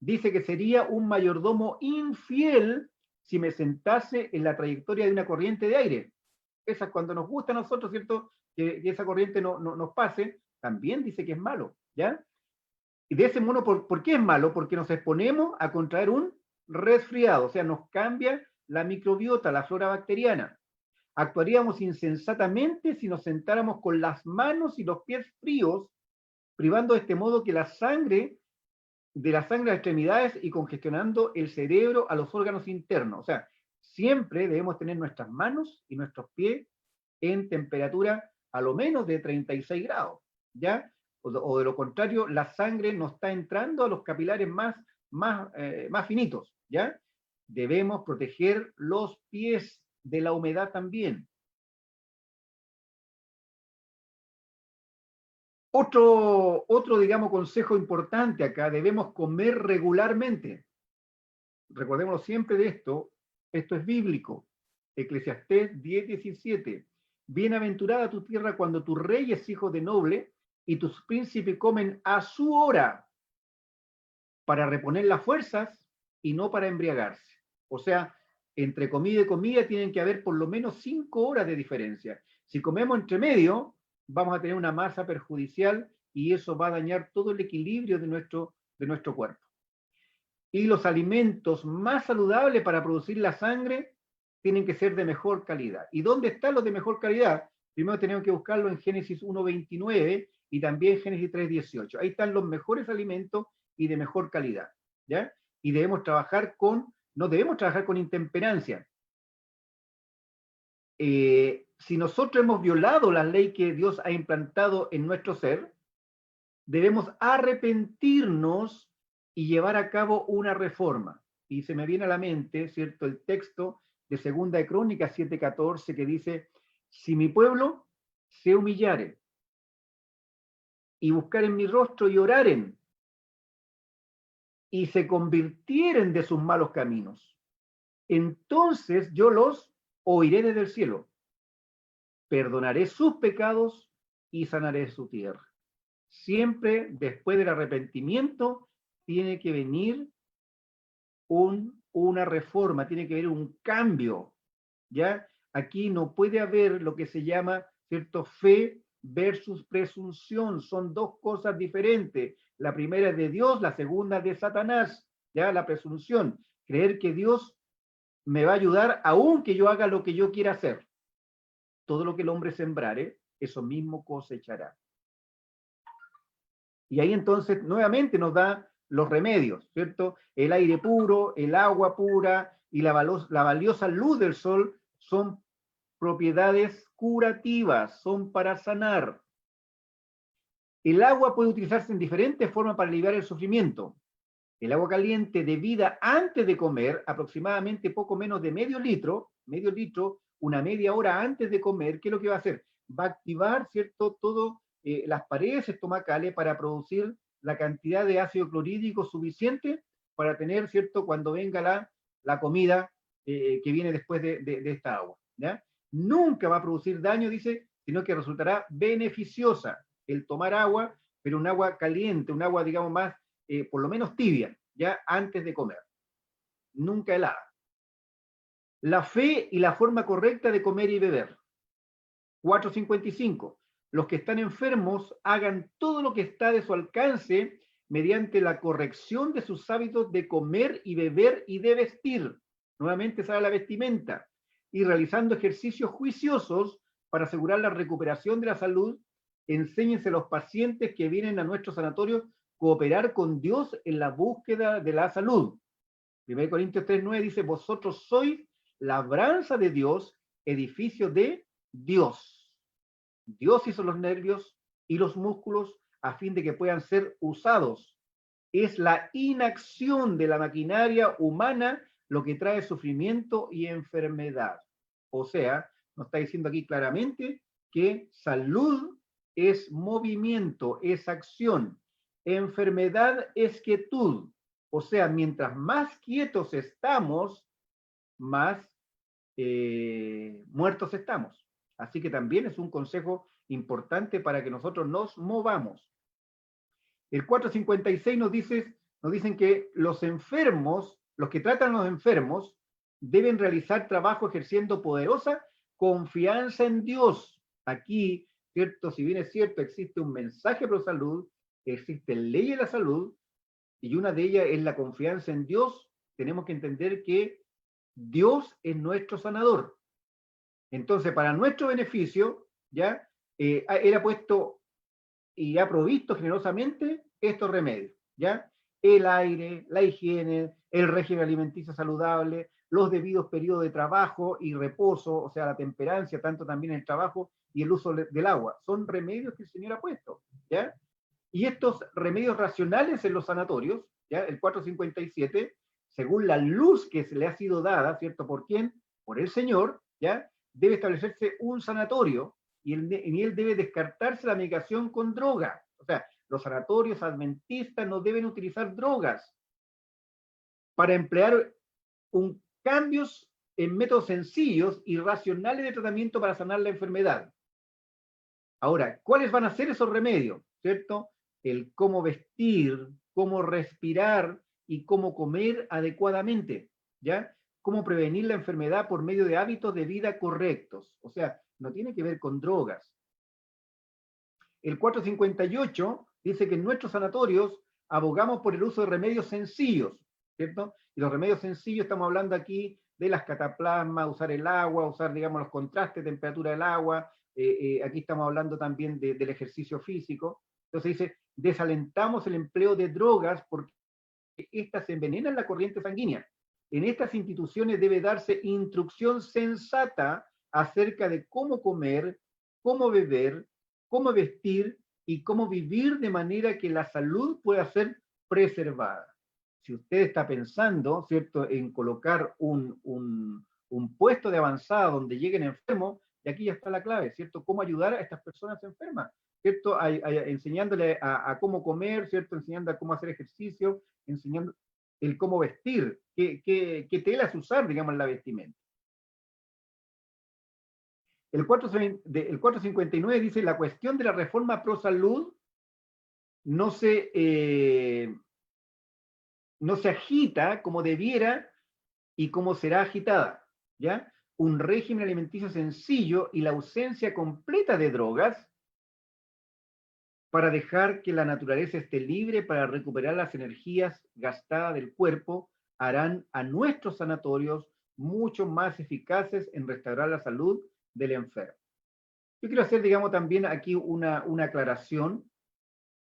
Dice que sería un mayordomo infiel si me sentase en la trayectoria de una corriente de aire. Esa cuando nos gusta a nosotros, ¿cierto? Que esa corriente no nos pase, también dice que es malo, ¿ya? Y de ese modo, ¿por qué es malo? Porque nos exponemos a contraer un resfriado, o sea, nos cambia la microbiota, la flora bacteriana. Actuaríamos insensatamente si nos sentáramos con las manos y los pies fríos, privando de este modo que de la sangre a las extremidades y congestionando el cerebro a los órganos internos. O sea, siempre debemos tener nuestras manos y nuestros pies en temperatura a lo menos de 36 grados, ¿ya? O de lo contrario, la sangre no está entrando a los capilares más más finitos, ¿ya? Debemos proteger los pies de la humedad también. Otro, digamos, consejo importante acá, debemos comer regularmente. Recordémonos siempre de esto es bíblico. Eclesiastés 10:17. Bienaventurada tu tierra cuando tu rey es hijo de noble y tus príncipes comen a su hora para reponer las fuerzas y no para embriagarse. O sea, entre comida y comida tienen que haber por lo menos 5 horas de diferencia. Si comemos entre medio, vamos a tener una masa perjudicial y eso va a dañar todo el equilibrio de nuestro cuerpo. Y los alimentos más saludables para producir la sangre tienen que ser de mejor calidad. ¿Y dónde están los de mejor calidad? Primero tenemos que buscarlo en Génesis 1:29 y también Génesis 3:18. Ahí están los mejores alimentos y de mejor calidad, ¿ya? Y no debemos trabajar con intemperancia. Si nosotros hemos violado la ley que Dios ha implantado en nuestro ser, debemos arrepentirnos y llevar a cabo una reforma. Y se me viene a la mente, ¿cierto?, el texto de Segunda de Crónicas 7:14 que dice, si mi pueblo se humillare y buscaren mi rostro y oraren y se convirtieren de sus malos caminos, entonces yo los oiré desde el cielo, perdonaré sus pecados y sanaré su tierra. Siempre después del arrepentimiento tiene que venir una reforma, tiene que haber un cambio, ¿ya? Aquí no puede haber lo que se llama, ¿cierto?, fe versus presunción, son dos cosas diferentes. La primera es de Dios, la segunda de Satanás, ¿ya? La presunción, creer que Dios me va a ayudar aunque yo haga lo que yo quiera hacer. Todo lo que el hombre sembrare, eso mismo cosechará. Y ahí entonces nuevamente nos da los remedios, ¿cierto? El aire puro, el agua pura y la valiosa luz del sol son propiedades curativas, son para sanar. El agua puede utilizarse en diferentes formas para aliviar el sufrimiento. El agua caliente debida antes de comer, aproximadamente poco menos de medio litro, una media hora antes de comer, ¿qué es lo que va a hacer? Va a activar, ¿cierto?, todo las paredes estomacales para producir la cantidad de ácido clorhídrico suficiente para tener, ¿cierto?, cuando venga la comida que viene después de esta agua, ¿ya? Nunca va a producir daño, dice, sino que resultará beneficiosa el tomar agua, pero un agua caliente, un agua, digamos, más, por lo menos tibia, ya antes de comer. Nunca helada. La fe y la forma correcta de comer y beber. 4:55. Los que están enfermos hagan todo lo que está de su alcance mediante la corrección de sus hábitos de comer y beber y de vestir. Nuevamente sale la vestimenta. Y realizando ejercicios juiciosos para asegurar la recuperación de la salud, enséñense a los pacientes que vienen a nuestro sanatorio cooperar con Dios en la búsqueda de la salud. 1 Corintios 3:9 dice, vosotros sois labranza de Dios, edificio de Dios. Dios hizo los nervios y los músculos a fin de que puedan ser usados. Es la inacción de la maquinaria humana lo que trae sufrimiento y enfermedad. O sea, nos está diciendo aquí claramente que salud es movimiento, es acción. Enfermedad es quietud. O sea, mientras más quietos estamos, más muertos estamos. Así que también es un consejo importante para que nosotros nos movamos. El 4:56 nos dicen que los enfermos, los que tratan a los enfermos, deben realizar trabajo ejerciendo poderosa confianza en Dios. Aquí, ¿cierto? Si bien es cierto, existe un mensaje pro salud, existen leyes de la salud, y una de ellas es la confianza en Dios. Tenemos que entender que Dios es nuestro sanador. Entonces, para nuestro beneficio, ¿ya? Él ha puesto y ha provisto generosamente estos remedios, ¿ya? El aire, la higiene, el régimen alimenticio saludable, los debidos periodos de trabajo y reposo, o sea, la temperancia, tanto también en el trabajo y el uso del agua. Son remedios que el Señor ha puesto, ¿ya? Y estos remedios racionales en los sanatorios ¿ya? El 457, según la luz que se le ha sido dada, ¿cierto? ¿Por quién? Por el Señor, ¿ya? Debe establecerse un sanatorio y en él debe descartarse la medicación con droga. O sea, los sanatorios adventistas no deben utilizar drogas para emplear cambios en métodos sencillos y racionales de tratamiento para sanar la enfermedad. Ahora, ¿cuáles van a ser esos remedios? ¿Cierto? El cómo vestir, cómo respirar y cómo comer adecuadamente, ¿ya? Cómo prevenir la enfermedad por medio de hábitos de vida correctos. O sea, no tiene que ver con drogas. El 458 dice que en nuestros sanatorios abogamos por el uso de remedios sencillos, ¿cierto? Y los remedios sencillos, estamos hablando aquí de las cataplasmas, usar el agua, usar, digamos, los contrastes de temperatura del agua, aquí estamos hablando también del ejercicio físico. Entonces dice, desalentamos el empleo de drogas porque estas envenenan la corriente sanguínea. En estas instituciones debe darse instrucción sensata acerca de cómo comer, cómo beber, cómo vestir y cómo vivir de manera que la salud pueda ser preservada. Si usted está pensando, ¿cierto?, en colocar un puesto de avanzada donde lleguen enfermos, y aquí ya está la clave, ¿cierto? Cómo ayudar a estas personas enfermas, ¿cierto? Enseñándole a cómo comer, ¿cierto? Enseñando a cómo hacer ejercicio, enseñando el cómo vestir, qué telas usar, digamos, en la vestimenta. El 459 dice, la cuestión de la reforma pro salud no se agita como debiera y como será agitada, ¿ya? Un régimen alimenticio sencillo y la ausencia completa de drogas para dejar que la naturaleza esté libre para recuperar las energías gastadas del cuerpo harán a nuestros sanatorios mucho más eficaces en restaurar la salud del enfermo. Yo quiero hacer, digamos, también aquí una aclaración,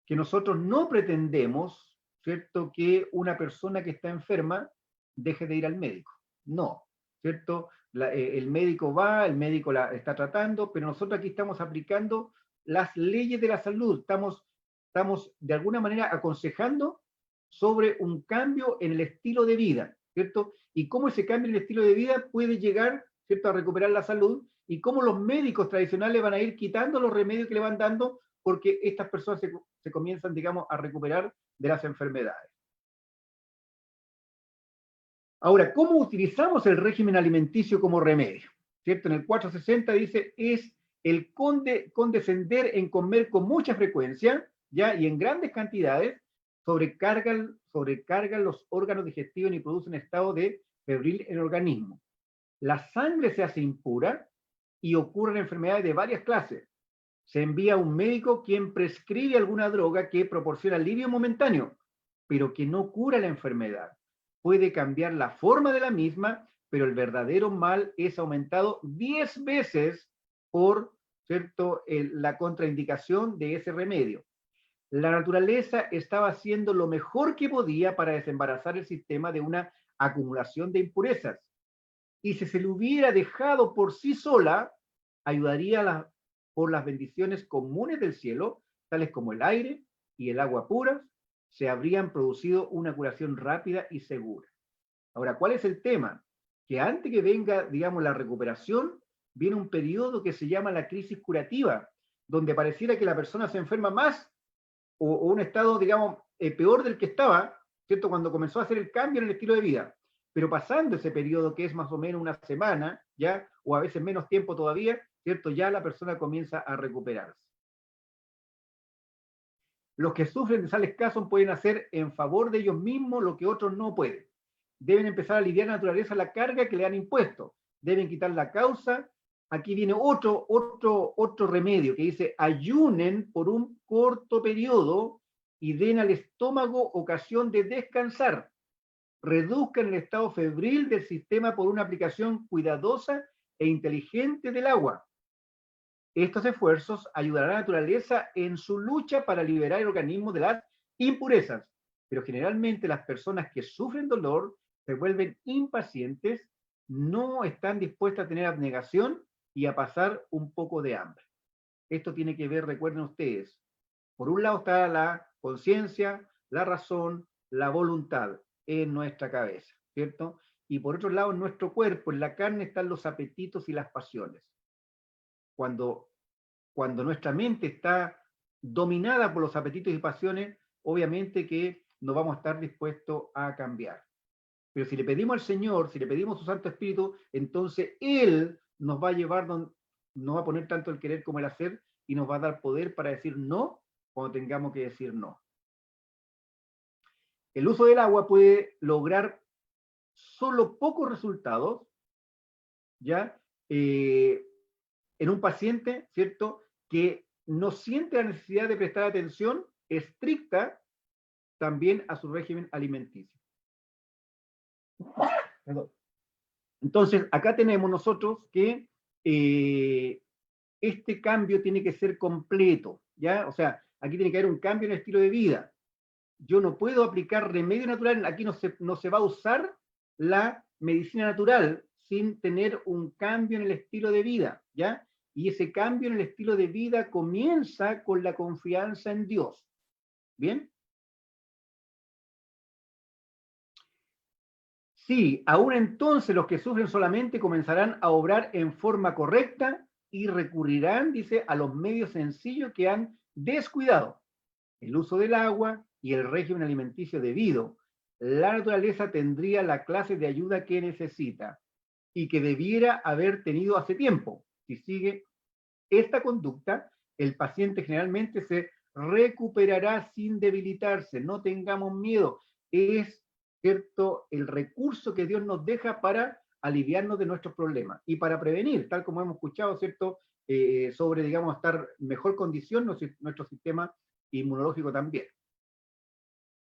que nosotros no pretendemos, ¿cierto?, que una persona que está enferma deje de ir al médico. No, ¿cierto? El médico va, el médico la está tratando, pero nosotros aquí estamos aplicando las leyes de la salud. Estamos de alguna manera aconsejando sobre un cambio en el estilo de vida, ¿cierto? Y cómo ese cambio en el estilo de vida puede llegar, ¿cierto?, a recuperar la salud, y cómo los médicos tradicionales van a ir quitando los remedios que le van dando porque estas personas se comienzan, digamos, a recuperar de las enfermedades. Ahora, ¿cómo utilizamos el régimen alimenticio como remedio? ¿Cierto? En el 460 dice, es el condescender en comer con mucha frecuencia, ¿ya? Y en grandes cantidades, sobrecargan los órganos digestivos y producen estado de febril en el organismo. La sangre se hace impura y ocurren enfermedades de varias clases. Se envía a un médico quien prescribe alguna droga que proporciona alivio momentáneo, pero que no cura la enfermedad. Puede cambiar la forma de la misma, pero el verdadero mal es aumentado 10 veces por, ¿cierto?, la contraindicación de ese remedio. La naturaleza estaba haciendo lo mejor que podía para desembarazar el sistema de una acumulación de impurezas. Y si se le hubiera dejado por sí sola, ayudaría por las bendiciones comunes del cielo, tales como el aire y el agua puras, se habrían producido una curación rápida y segura. Ahora, ¿cuál es el tema? Que antes que venga, digamos, la recuperación, viene un periodo que se llama la crisis curativa, donde pareciera que la persona se enferma más o un estado, digamos, peor del que estaba, ¿cierto?, cuando comenzó a hacer el cambio en el estilo de vida. Pero pasando ese periodo, que es más o menos una semana, ¿ya?, o a veces menos tiempo todavía, ¿cierto?, ya la persona comienza a recuperarse. Los que sufren de tales casos pueden hacer en favor de ellos mismos lo que otros no pueden. Deben empezar a aliviar la naturaleza la carga que le han impuesto. Deben quitar la causa. Aquí viene otro remedio que dice, ayunen por un corto periodo y den al estómago ocasión de descansar. Reduzcan el estado febril del sistema por una aplicación cuidadosa e inteligente del agua. Estos esfuerzos ayudarán a la naturaleza en su lucha para liberar el organismo de las impurezas, pero generalmente las personas que sufren dolor se vuelven impacientes, no están dispuestas a tener abnegación y a pasar un poco de hambre. Esto tiene que ver, recuerden ustedes, por un lado está la conciencia, la razón, la voluntad en nuestra cabeza, ¿cierto? Y por otro lado, en nuestro cuerpo, en la carne, están los apetitos y las pasiones. Cuando nuestra mente está dominada por los apetitos y pasiones, obviamente que no vamos a estar dispuestos a cambiar. Pero si le pedimos al Señor, si le pedimos a su Santo Espíritu, entonces Él nos va a llevar, no va a poner tanto el querer como el hacer, y nos va a dar poder para decir no cuando tengamos que decir no. El uso del agua puede lograr solo pocos resultados, ¿ya? En un paciente, ¿cierto?, que no siente la necesidad de prestar atención estricta también a su régimen alimenticio. Perdón. Entonces, acá tenemos nosotros que este cambio tiene que ser completo, ¿ya? O sea, aquí tiene que haber un cambio en el estilo de vida. Yo no puedo aplicar remedio natural, aquí no se va a usar la medicina natural sin tener un cambio en el estilo de vida, ¿ya? Y ese cambio en el estilo de vida comienza con la confianza en Dios. ¿Bien? Sí, aún entonces los que sufren solamente comenzarán a obrar en forma correcta y recurrirán, dice, a los medios sencillos que han descuidado. El uso del agua y el régimen alimenticio debido. La naturaleza tendría la clase de ayuda que necesita y que debiera haber tenido hace tiempo. Si sigue esta conducta, el paciente generalmente se recuperará sin debilitarse. No tengamos miedo. Es, ¿cierto?, el recurso que Dios nos deja para aliviarnos de nuestros problemas y para prevenir, tal como hemos escuchado, ¿cierto?, sobre, digamos, estar en mejor condición nuestro sistema inmunológico también.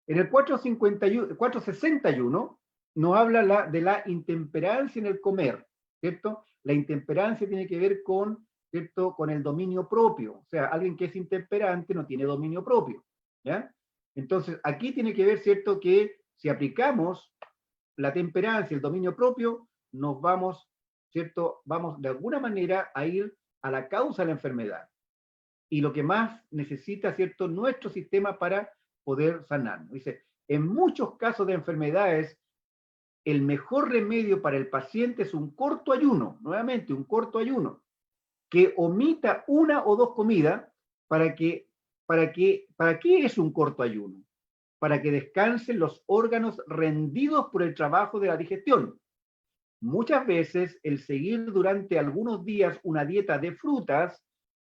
En el 461 nos habla de la intemperancia en el comer, ¿cierto? La intemperancia tiene que ver con, ¿cierto?, con el dominio propio. O sea, alguien que es intemperante no tiene dominio propio, ¿ya? Entonces, aquí tiene que ver, ¿cierto?, que si aplicamos la temperancia, el dominio propio, nos vamos, ¿cierto?, vamos de alguna manera a ir a la causa de la enfermedad. Y lo que más necesita, ¿cierto?, nuestro sistema para poder sanarnos. Dice, en muchos casos de enfermedades, el mejor remedio para el paciente es un corto ayuno, nuevamente, un corto ayuno, que omita una o dos comidas. ¿Para qué es un corto ayuno? Para que descansen los órganos rendidos por el trabajo de la digestión. Muchas veces el seguir durante algunos días una dieta de frutas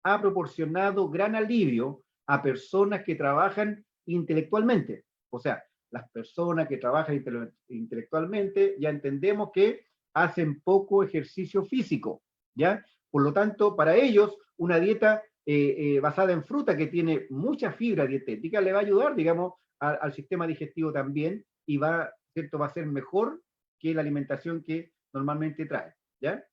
ha proporcionado gran alivio a personas que trabajan intelectualmente. O sea, las personas que trabajan intelectualmente ya entendemos que hacen poco ejercicio físico, ¿ya? Por lo tanto, para ellos, una dieta basada en fruta que tiene mucha fibra dietética le va a ayudar, digamos, al sistema digestivo también y ¿cierto?, va a ser mejor que la alimentación que normalmente trae, ¿ya?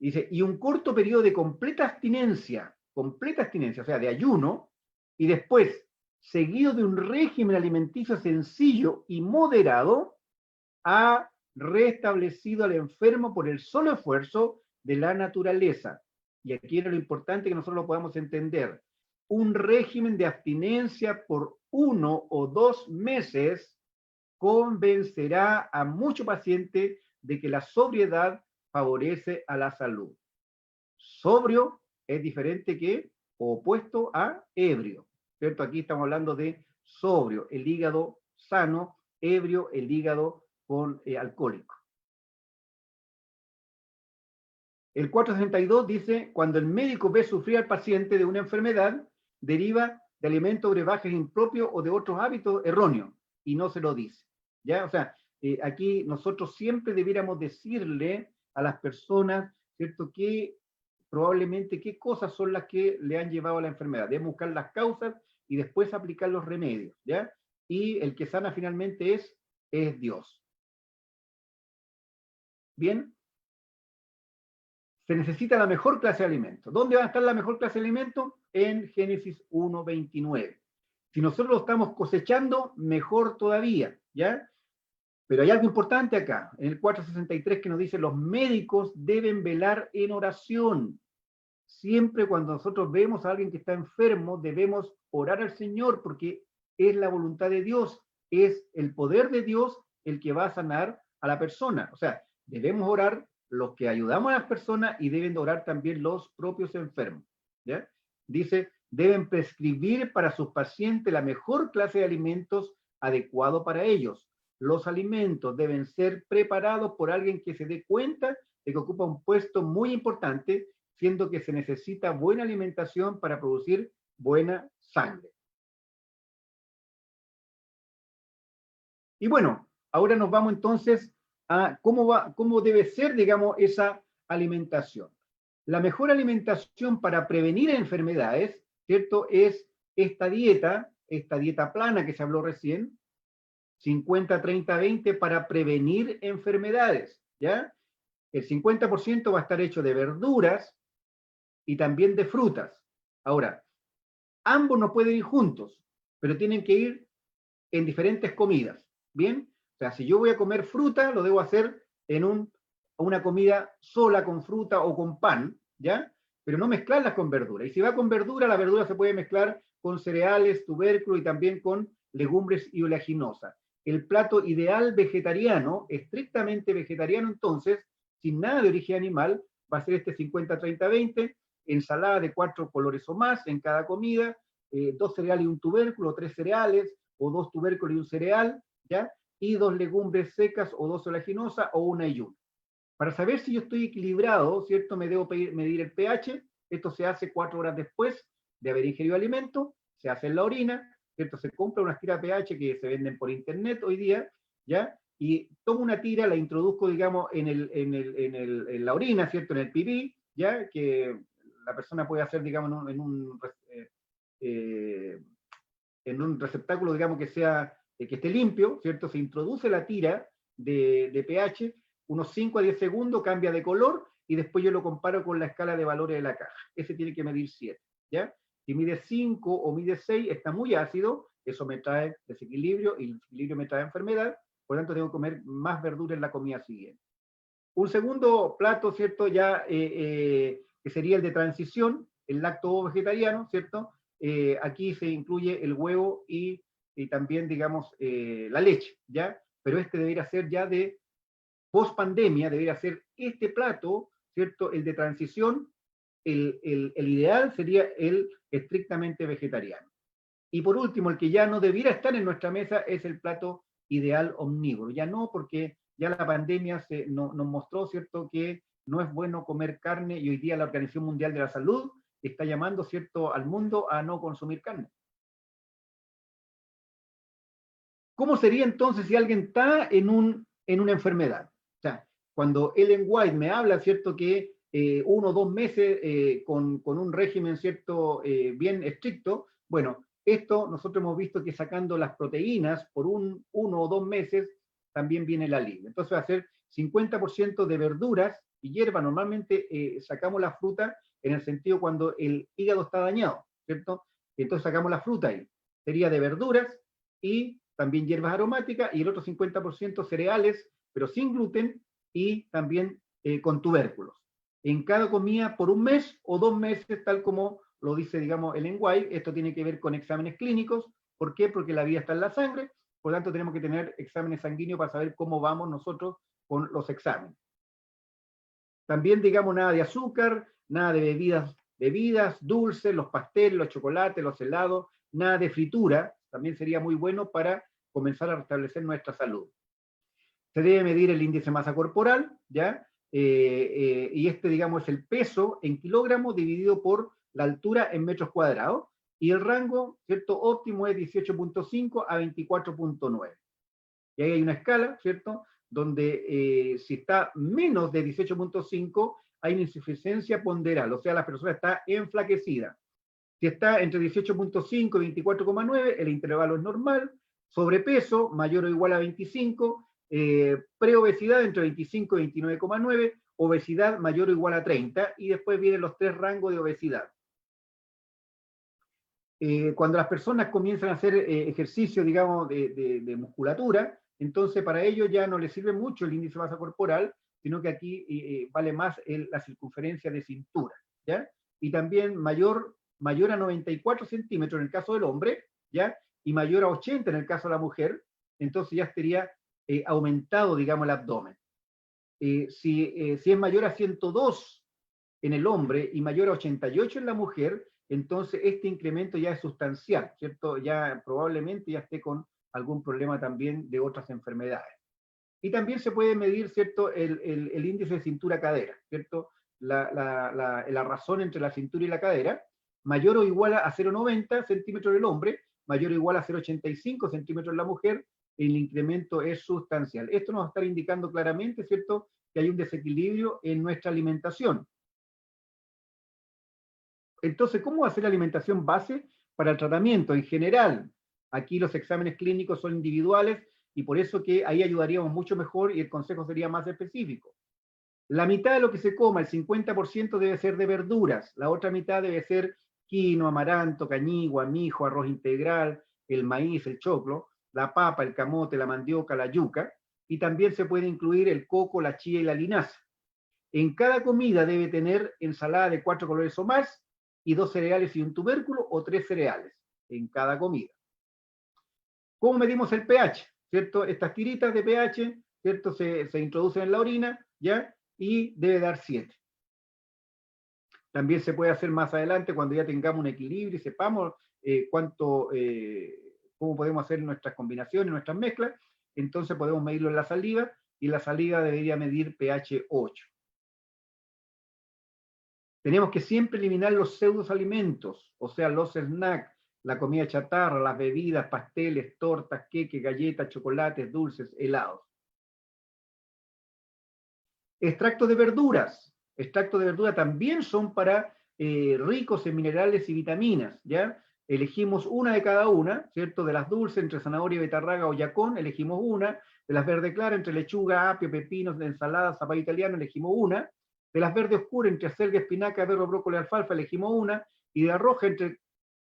Dice, y un corto periodo de completa abstinencia, o sea, de ayuno, y después, seguido de un régimen alimenticio sencillo y moderado, ha restablecido al enfermo por el solo esfuerzo de la naturaleza. Y aquí era lo importante que nosotros lo podamos entender. Un régimen de abstinencia por 1 o 2 meses convencerá a muchos pacientes de que la sobriedad favorece a la salud. Sobrio es diferente que opuesto a ebrio, ¿cierto? Aquí estamos hablando de sobrio, el hígado sano, ebrio, el hígado con alcohólico. El 462 dice, cuando el médico ve sufrir al paciente de una enfermedad, deriva de alimentos brebajes impropios o de otros hábitos erróneos, y no se lo dice, ¿ya? O sea, aquí nosotros siempre debiéramos decirle a las personas, ¿cierto?, que probablemente qué cosas son las que le han llevado a la enfermedad. Debemos buscar las causas y después aplicar los remedios, ¿ya? Y el que sana finalmente es Dios. Bien. Se necesita la mejor clase de alimentos. ¿Dónde va a estar la mejor clase de alimentos? En Génesis 1:29. Si nosotros lo estamos cosechando, mejor todavía, ¿ya? Pero hay algo importante acá, en el 463, que nos dice, los médicos deben velar en oración. Siempre cuando nosotros vemos a alguien que está enfermo, debemos orar al Señor, porque es la voluntad de Dios es el poder de Dios el que va a sanar a la persona. O sea, debemos orar los que ayudamos a las personas y deben orar también los propios enfermos. ¿Ya? Dice, deben prescribir para sus pacientes la mejor clase de alimentos adecuado para ellos. Los alimentos deben ser preparados por alguien que se dé cuenta de que ocupa un puesto muy importante, siendo que se necesita buena alimentación para producir buena sangre. Y bueno, ahora nos vamos entonces a cómo debe ser, digamos, esa alimentación. La mejor alimentación para prevenir enfermedades, ¿cierto? Es esta dieta plana que se habló recién, 50-30-20 para prevenir enfermedades, ¿ya? El 50% va a estar hecho de verduras y también de frutas. Ahora, ambos no pueden ir juntos, pero tienen que ir en diferentes comidas, ¿bien? O sea, si yo voy a comer fruta, lo debo hacer en una comida sola con fruta o con pan, ¿ya? Pero no mezclarlas con verdura. Y si va con verdura, la verdura se puede mezclar con cereales, tubérculos y también con legumbres y oleaginosas. El plato ideal vegetariano, estrictamente vegetariano entonces, sin nada de origen animal, va a ser este 50-30-20, ensalada de 4 colores o más en cada comida, 2 cereales y un tubérculo, 3 cereales, o 2 tubérculos y un cereal, ¿ya? Y 2 legumbres secas o 2 oleaginosas o una y una. Para saber si yo estoy equilibrado, ¿cierto? Me debo medir el pH. Esto se hace 4 horas después de haber ingerido alimento, se hace en la orina, ¿cierto? Se compra unas tiras pH que se venden por internet hoy día, ¿ya? Y tomo una tira, la introduzco, digamos, en la orina, ¿cierto? En el pipí, ¿ya? Que la persona puede hacer, digamos, en un receptáculo, digamos, que esté limpio, ¿cierto? Se introduce la tira de pH, unos 5 a 10 segundos, cambia de color, y después yo lo comparo con la escala de valores de la caja. Ese tiene que medir 7, ¿ya? Si mide 5 o mide 6, está muy ácido, eso me trae desequilibrio, y el desequilibrio me trae enfermedad, por lo tanto tengo que comer más verdura en la comida siguiente. Un segundo plato, ¿cierto? Ya, que sería el de transición, el lacto vegetariano, ¿cierto? Aquí se incluye el huevo y también, digamos, la leche, ¿ya? Pero este debería ser ya de post-pandemia, debería ser este plato, ¿cierto? El de transición, el ideal sería el estrictamente vegetariano. Y por último, el que ya no debiera estar en nuestra mesa es el plato ideal omnívoro. Ya no, porque ya la pandemia nos mostró, ¿cierto?, que no es bueno comer carne, y hoy día la Organización Mundial de la Salud está llamando, ¿cierto?, al mundo a no consumir carne. ¿Cómo sería entonces si alguien está en una enfermedad? O sea, cuando Ellen White me habla, ¿cierto?, que 1 o 2 meses con un régimen, ¿cierto?, bien estricto, bueno, esto nosotros hemos visto que sacando las proteínas por 1 o 2 meses también viene el alivio. Entonces va a ser 50% de verduras y hierba. Normalmente sacamos la fruta en el sentido cuando el hígado está dañado, ¿cierto? Entonces sacamos la fruta ahí. Sería de verduras y también hierbas aromáticas, y el otro 50% cereales, pero sin gluten, y también con tubérculos. En cada comida por 1 mes o 2 meses, tal como lo dice, digamos, el White. Esto tiene que ver con exámenes clínicos. ¿Por qué? Porque la vida está en la sangre, por lo tanto tenemos que tener exámenes sanguíneos para saber cómo vamos nosotros con los exámenes. También, digamos, nada de azúcar, nada de bebidas dulces, los pasteles, los chocolates, los helados, nada de fritura. También sería muy bueno para comenzar a restablecer nuestra salud. Se debe medir el índice de masa corporal, ¿ya? Y digamos, es el peso en kilogramos dividido por la altura en metros cuadrados, y el rango, ¿cierto?, óptimo es 18.5 a 24.9. Y ahí hay una escala, ¿cierto?, donde si está menos de 18.5 hay una insuficiencia ponderal, o sea, la persona está enflaquecida. Si está entre 18.5 y 24.9, el intervalo es normal. Sobrepeso, mayor o igual a 25. Preobesidad, entre 25 y 29.9. Obesidad, mayor o igual a 30. Y después vienen los 3 rangos de obesidad. Cuando las personas comienzan a hacer ejercicio, digamos, de musculatura, entonces para ellos ya no les sirve mucho el índice de masa corporal, sino que aquí vale más la circunferencia de cintura, ¿ya? Y también mayor a 94 centímetros en el caso del hombre, ¿ya? Y mayor a 80 en el caso de la mujer, entonces ya estaría aumentado, digamos, el abdomen. Si es mayor a 102 en el hombre y mayor a 88 en la mujer, entonces este incremento ya es sustancial, ¿cierto? Ya probablemente ya esté con algún problema también de otras enfermedades. Y también se puede medir, ¿cierto?, el índice de cintura-cadera, ¿cierto? La razón entre la cintura y la cadera, mayor o igual a 0,90 centímetros del hombre, mayor o igual a 0,85 centímetros en la mujer, el incremento es sustancial. Esto nos va a estar indicando claramente, ¿cierto?, que hay un desequilibrio en nuestra alimentación. Entonces, ¿cómo va a ser la alimentación base para el tratamiento? En general, aquí los exámenes clínicos son individuales y por eso que ahí ayudaríamos mucho mejor y el consejo sería más específico. La mitad de lo que se coma, el 50% debe ser de verduras, la otra mitad debe ser quinoa, amaranto, cañigua, mijo, arroz integral, el maíz, el choclo, la papa, el camote, la mandioca, la yuca, y también se puede incluir el coco, la chía y la linaza. En cada comida debe tener ensalada de 4 colores o más, y 2 cereales y un tubérculo, o 3 cereales en cada comida. ¿Cómo medimos el pH? ¿Cierto? Estas tiritas de pH, ¿cierto? Se introducen en la orina, ¿ya? Y debe dar 7. También se puede hacer más adelante cuando ya tengamos un equilibrio y sepamos cómo podemos hacer nuestras combinaciones, nuestras mezclas. Entonces podemos medirlo en la saliva, y la saliva debería medir pH 8. Tenemos que siempre eliminar los pseudoalimentos, o sea, los snacks, la comida chatarra, las bebidas, pasteles, tortas, queques, galletas, chocolates, dulces, helados. Extractos de verduras. Extractos de verdura también son para ricos en minerales y vitaminas, ¿ya? Elegimos una de cada una, ¿cierto? De las dulces, entre zanahoria, betarraga o yacón, elegimos una. De las verde clara, entre lechuga, apio, pepinos, de ensalada, zapallo italiano, elegimos una. De las verde oscura, entre acelga, espinaca, berro, brócoli, alfalfa, elegimos una. Y de la roja, entre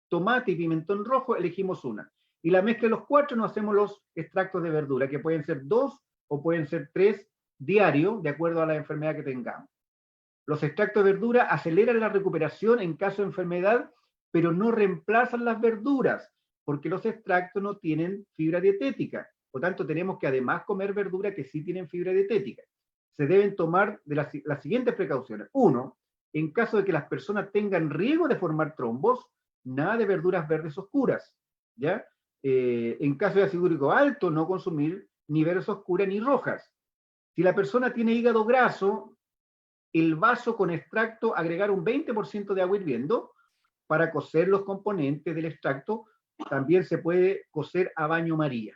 tomate y pimentón rojo, elegimos una. Y la mezcla de los 4 nos hacemos los extractos de verdura, que pueden ser 2 o pueden ser 3 diarios, de acuerdo a la enfermedad que tengamos. Los extractos de verdura aceleran la recuperación en caso de enfermedad, pero no reemplazan las verduras, porque los extractos no tienen fibra dietética. Por tanto, tenemos que además comer verduras que sí tienen fibra dietética. Se deben tomar de las siguientes precauciones. 1, en caso de que las personas tengan riesgo de formar trombos, nada de verduras verdes oscuras, ¿ya? En caso de ácido úrico alto, no consumir ni verdes oscuras ni rojas. Si la persona tiene hígado graso, el vaso con extracto, agregar un 20% de agua hirviendo para cocer los componentes del extracto. También se puede cocer a baño María.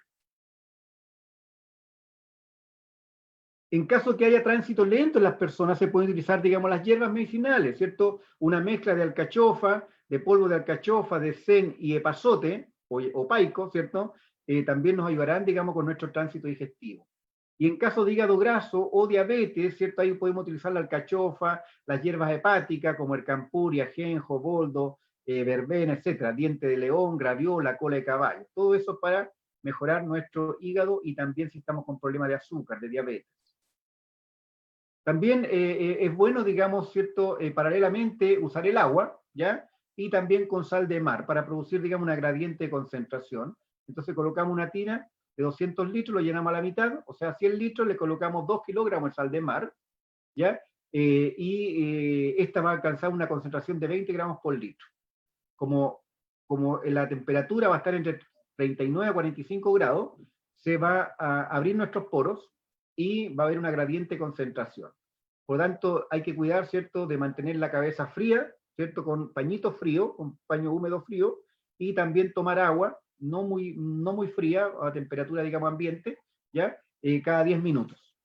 En caso que haya tránsito lento en las personas, se pueden utilizar, digamos, las hierbas medicinales, ¿cierto? Una mezcla de alcachofa, de polvo de alcachofa, de sen y epazote, o paico, ¿cierto? También nos ayudarán, digamos, con nuestro tránsito digestivo. Y en caso de hígado graso o diabetes, ¿cierto? Ahí podemos utilizar la alcachofa, las hierbas hepáticas como el campuri, ajenjo, boldo, verbena, etcétera, diente de león, graviola, cola de caballo. Todo eso para mejorar nuestro hígado y también si estamos con problemas de azúcar, de diabetes. También es bueno, digamos, ¿cierto? Paralelamente usar el agua, ¿ya? Y también con sal de mar para producir, digamos, una gradiente de concentración. Entonces colocamos una tina de 200 litros, lo llenamos a la mitad, o sea, 100 litros, le colocamos 2 kilogramos de sal de mar, ¿ya? Esta va a alcanzar una concentración de 20 gramos por litro. Como la temperatura va a estar entre 39 a 45 grados, se va a abrir nuestros poros y va a haber una gradiente concentración. Por lo tanto, hay que cuidar, ¿cierto?, de mantener la cabeza fría, ¿cierto?, con pañito frío, con paño húmedo frío, y también tomar agua, no muy fría, a temperatura, digamos, ambiente, ¿ya? Cada 10 minutos.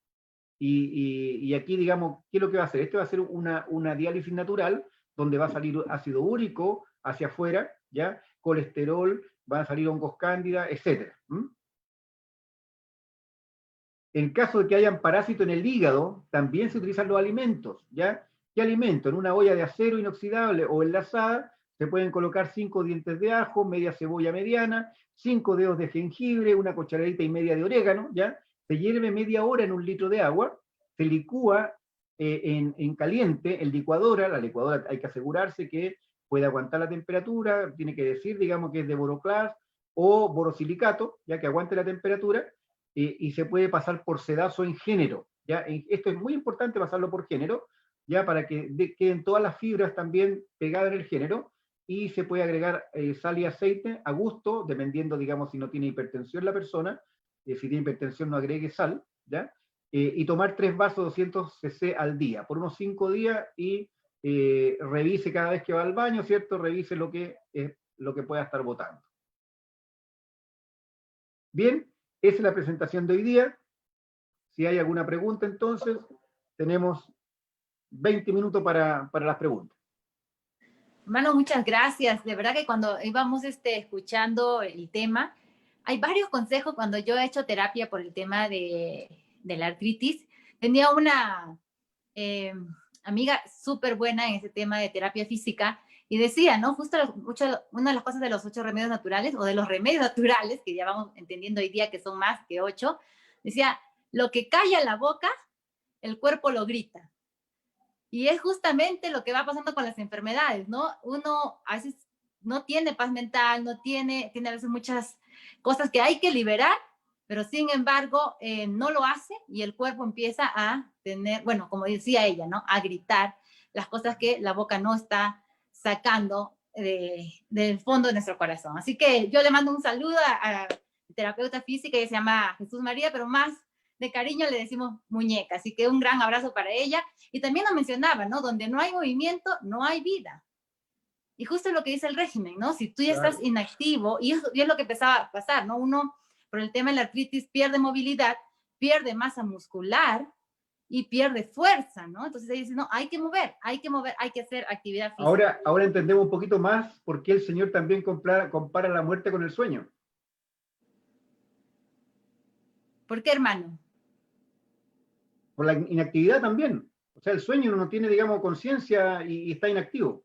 Y aquí, digamos, ¿qué es lo que va a hacer? Esto va a ser una diálisis natural, donde va a salir ácido úrico hacia afuera, ¿ya? Colesterol, van a salir hongos cándida, etc. En caso de que hayan parásitos en el hígado, también se utilizan los alimentos, ¿ya? ¿Qué alimento? En una olla de acero inoxidable o enlazada, se pueden colocar 5 dientes de ajo, media cebolla mediana, 5 dedos de jengibre, una cucharadita y media de orégano, ¿ya? Se hierve media hora en un litro de agua, se licúa en caliente, la licuadora hay que asegurarse que puede aguantar la temperatura, tiene que decir, digamos, que es de Boroclás, o borosilicato, ya que aguante la temperatura, y se puede pasar por sedazo en género. ¿Ya? Esto es muy importante pasarlo por género, ya para que queden todas las fibras también pegadas en el género, y se puede agregar sal y aceite a gusto, dependiendo, digamos, si no tiene hipertensión la persona. Si tiene hipertensión no agregue sal, ¿ya? Y tomar 3 vasos 200 cc al día, por unos 5 días, y revise cada vez que va al baño, ¿cierto? Revise lo que pueda estar botando. Bien, esa es la presentación de hoy día. Si hay alguna pregunta, entonces, tenemos 20 minutos para las preguntas. Hermano, muchas gracias. De verdad que cuando íbamos escuchando el tema, hay varios consejos. Cuando yo he hecho terapia por el tema de la artritis, tenía una amiga súper buena en ese tema de terapia física y decía, ¿no? Justo una de las cosas de los 8 remedios naturales, o de los remedios naturales, que ya vamos entendiendo hoy día que son más que 8, decía, lo que calla la boca, el cuerpo lo grita. Y es justamente lo que va pasando con las enfermedades, ¿no? Uno a veces no tiene paz mental, tiene a veces muchas cosas que hay que liberar, pero sin embargo no lo hace y el cuerpo empieza a tener, bueno, como decía ella, ¿no? A gritar las cosas que la boca no está sacando del fondo de nuestro corazón. Así que yo le mando un saludo a la terapeuta física, que se llama Jesús María, pero más de cariño le decimos muñeca. Así que un gran abrazo para ella. Y también nos mencionaba, ¿no? Donde no hay movimiento, no hay vida. Y justo lo que dice el régimen, ¿no? Si tú ya estás inactivo, y es lo que empezaba a pasar, ¿no? Uno, por el tema de la artritis, pierde movilidad, pierde masa muscular y pierde fuerza, ¿no? Entonces ella dice, no, hay que mover, hay que hacer actividad física. Ahora entendemos un poquito más por qué el Señor también compara la muerte con el sueño. ¿Por qué, hermano? Por la inactividad también. O sea, el sueño uno no tiene, digamos, conciencia y está inactivo.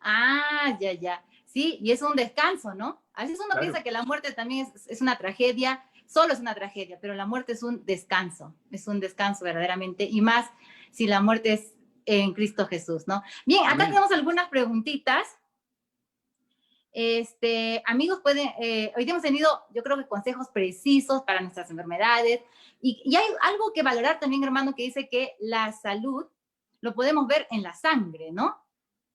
Ah, ya. Sí, y es un descanso, ¿no? A veces uno piensa que la muerte también es una tragedia, solo es una tragedia, pero la muerte es un descanso verdaderamente, y más si la muerte es en Cristo Jesús, ¿no? Bien, acá tenemos algunas preguntitas. Amigos, hoy hemos tenido, yo creo que consejos precisos para nuestras enfermedades, y hay algo que valorar también, hermano, que dice que la salud lo podemos ver en la sangre, ¿no?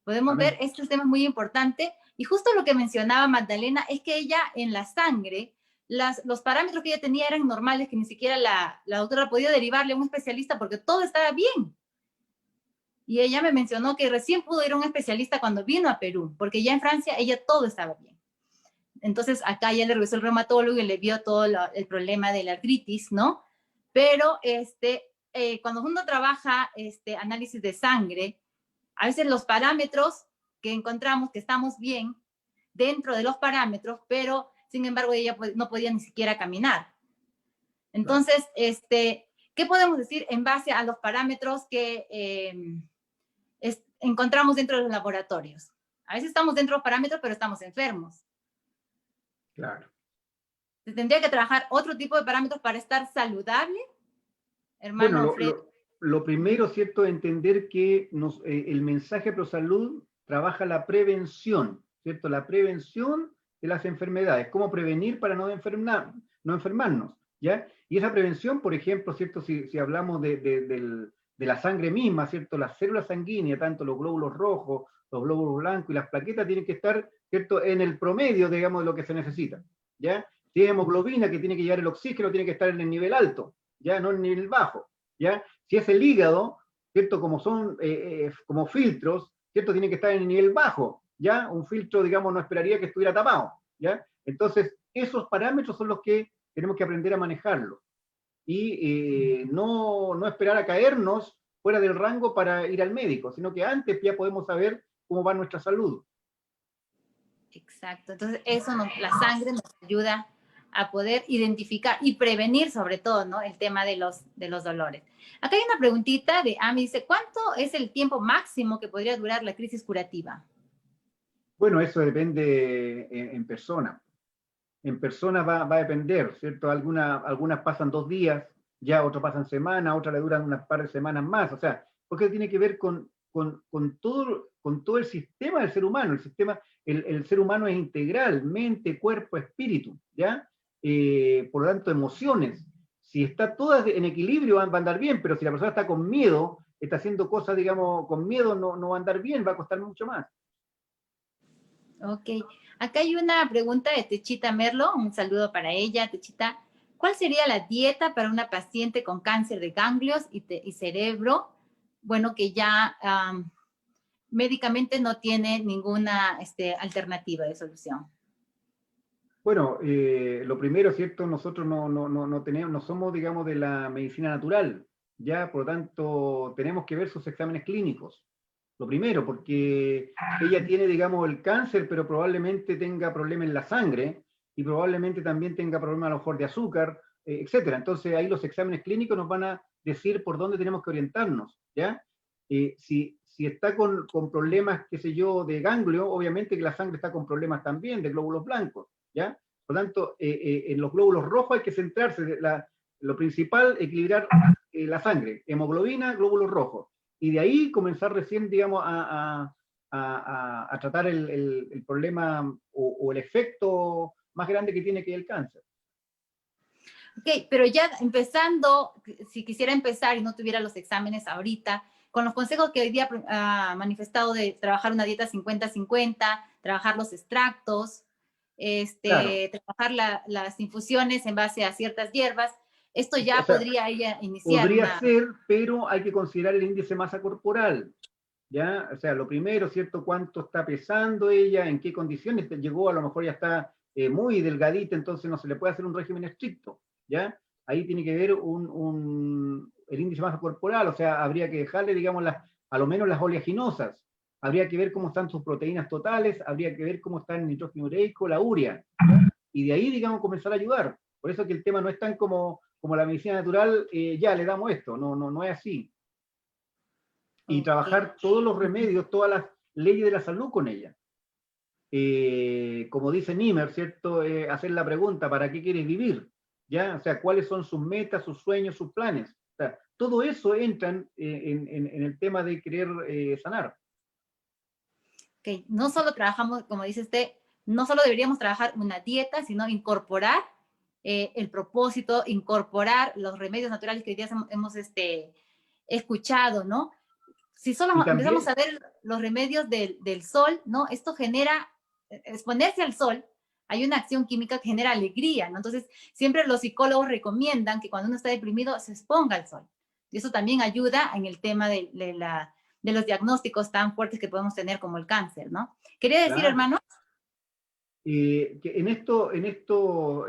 Podemos ver, este tema es muy importante, y justo lo que mencionaba Magdalena es que ella en la sangre, los parámetros que ella tenía eran normales, que ni siquiera la doctora podía derivarle a un especialista porque todo estaba bien. Y ella me mencionó que recién pudo ir a un especialista cuando vino a Perú, porque ya en Francia ella todo estaba bien. Entonces acá ya le revisó el reumatólogo y le vio todo el problema de la artritis, ¿no? Pero cuando uno trabaja análisis de sangre, a veces los parámetros que encontramos que estamos bien dentro de los parámetros, pero sin embargo ella no podía ni siquiera caminar. Entonces, ¿qué podemos decir en base a los parámetros que encontramos dentro de los laboratorios? A veces estamos dentro de los parámetros, pero estamos enfermos. Claro. ¿Se tendría que trabajar otro tipo de parámetros para estar saludable, hermano? Bueno, lo primero, ¿cierto?, es entender que el mensaje Pro Salud trabaja la prevención, ¿cierto? La prevención de las enfermedades, cómo prevenir para no enfermarnos, ¿ya? Y esa prevención, por ejemplo, ¿cierto?, si hablamos de la sangre misma, ¿cierto?, las células sanguíneas, tanto los glóbulos rojos, los glóbulos blancos y las plaquetas tienen que estar, ¿cierto?, en el promedio, digamos, de lo que se necesita, ¿ya? Si hay hemoglobina que tiene que llevar el oxígeno, tiene que estar en el nivel alto, ya no en el nivel bajo, ¿ya? Si es el hígado, ¿cierto?, como son como filtros, ¿cierto?, tiene que estar en el nivel bajo, ¿ya? Un filtro, digamos, no esperaría que estuviera tapado, ¿ya? Entonces, esos parámetros son los que tenemos que aprender a manejarlos. Y no esperar a caernos fuera del rango para ir al médico, sino que antes ya podemos saber cómo va nuestra salud. Exacto. Entonces, la sangre nos ayuda a poder identificar y prevenir, sobre todo, ¿no?, el tema de los dolores. Acá hay una preguntita de Ami, dice, ¿cuánto es el tiempo máximo que podría durar la crisis curativa? Bueno, eso depende en persona. En persona va a depender, ¿cierto? Algunas pasan 2 días, ya otras pasan semanas, otras le duran unas par de semanas más, o sea, porque tiene que ver con con todo el sistema del ser humano. El ser humano es integral, mente, cuerpo, espíritu, ¿ya? Por lo tanto, emociones. Si está todas en equilibrio van a andar bien, pero si la persona está con miedo, está haciendo cosas, digamos, con miedo, no va a andar bien, va a costar mucho más. Ok, acá hay una pregunta de Techita Merlo, un saludo para ella, Techita. ¿Cuál sería la dieta para una paciente con cáncer de ganglios y cerebro? Bueno, que ya médicamente no tiene ninguna alternativa de solución. Bueno, lo primero, ¿cierto? Nosotros no somos, digamos, de la medicina natural, ya, por lo tanto, tenemos que ver sus exámenes clínicos. Lo primero, porque ella tiene, digamos, el cáncer, pero probablemente tenga problemas en la sangre y probablemente también tenga problemas a lo mejor de azúcar, etcétera. Entonces, ahí los exámenes clínicos nos van a decir por dónde tenemos que orientarnos, ¿ya? Si está con problemas, qué sé yo, de ganglio, obviamente que la sangre está con problemas también de glóbulos blancos, ¿ya? Por lo tanto, en los glóbulos rojos hay que centrarse, lo principal, equilibrar la sangre, hemoglobina, glóbulos rojos, y de ahí comenzar recién, digamos, a tratar el problema o el efecto más grande que tiene, que es el cáncer. Ok, pero ya empezando, si quisiera empezar y no tuviera los exámenes ahorita, con los consejos que hoy día ha manifestado de trabajar una dieta 50-50, trabajar los extractos, Claro. trabajar las infusiones en base a ciertas hierbas, esto ya O sea, podría ella iniciar podría una... ser, pero hay que considerar el índice de masa corporal, ¿ya? O sea, lo primero, ¿cierto? ¿Cuánto está pesando ella? ¿En qué condiciones llegó? A lo mejor ya está muy delgadita, entonces no se le puede hacer un régimen estricto, ¿ya? Ahí tiene que ver el índice de masa corporal, o sea, habría que dejarle, digamos, a lo menos las oleaginosas, habría que ver cómo están sus proteínas totales, habría que ver cómo está el nitrógeno ureico, la urea, ¿ya? Y de ahí, digamos, comenzar a ayudar. Por eso que el tema no es tan como la medicina natural, ya le damos esto, no es así. Y Okay. trabajar todos los remedios, todas las leyes de la salud con ella. Como dice Niemer, ¿cierto? Hacer la pregunta, ¿para qué quieres vivir? ¿Ya? O sea, ¿cuáles son sus metas, sus sueños, sus planes? O sea, todo eso entra en el tema de querer sanar. Ok, no solo trabajamos, como dice usted, no solo deberíamos trabajar una dieta, sino incorporar el propósito, incorporar los remedios naturales que hoy día hemos escuchado, ¿no? Si solo Y también, empezamos a ver los remedios del sol, ¿no? Esto genera, exponerse al sol, hay una acción química que genera alegría, ¿no? Entonces, siempre los psicólogos recomiendan que cuando uno está deprimido se exponga al sol. Y eso también ayuda en el tema de los diagnósticos tan fuertes que podemos tener como el cáncer, ¿no? ¿Quería decir, claro, hermano? que en esto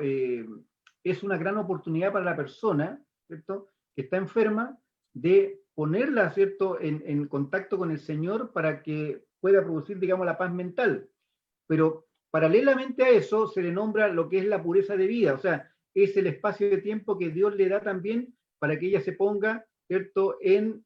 es una gran oportunidad para la persona, ¿cierto? Que está enferma, de ponerla, ¿cierto?, en contacto con el Señor para que pueda producir, digamos, la paz mental. Pero paralelamente a eso se le nombra lo que es la pureza de vida, o sea, es el espacio de tiempo que Dios le da también para que ella se ponga, ¿cierto?, en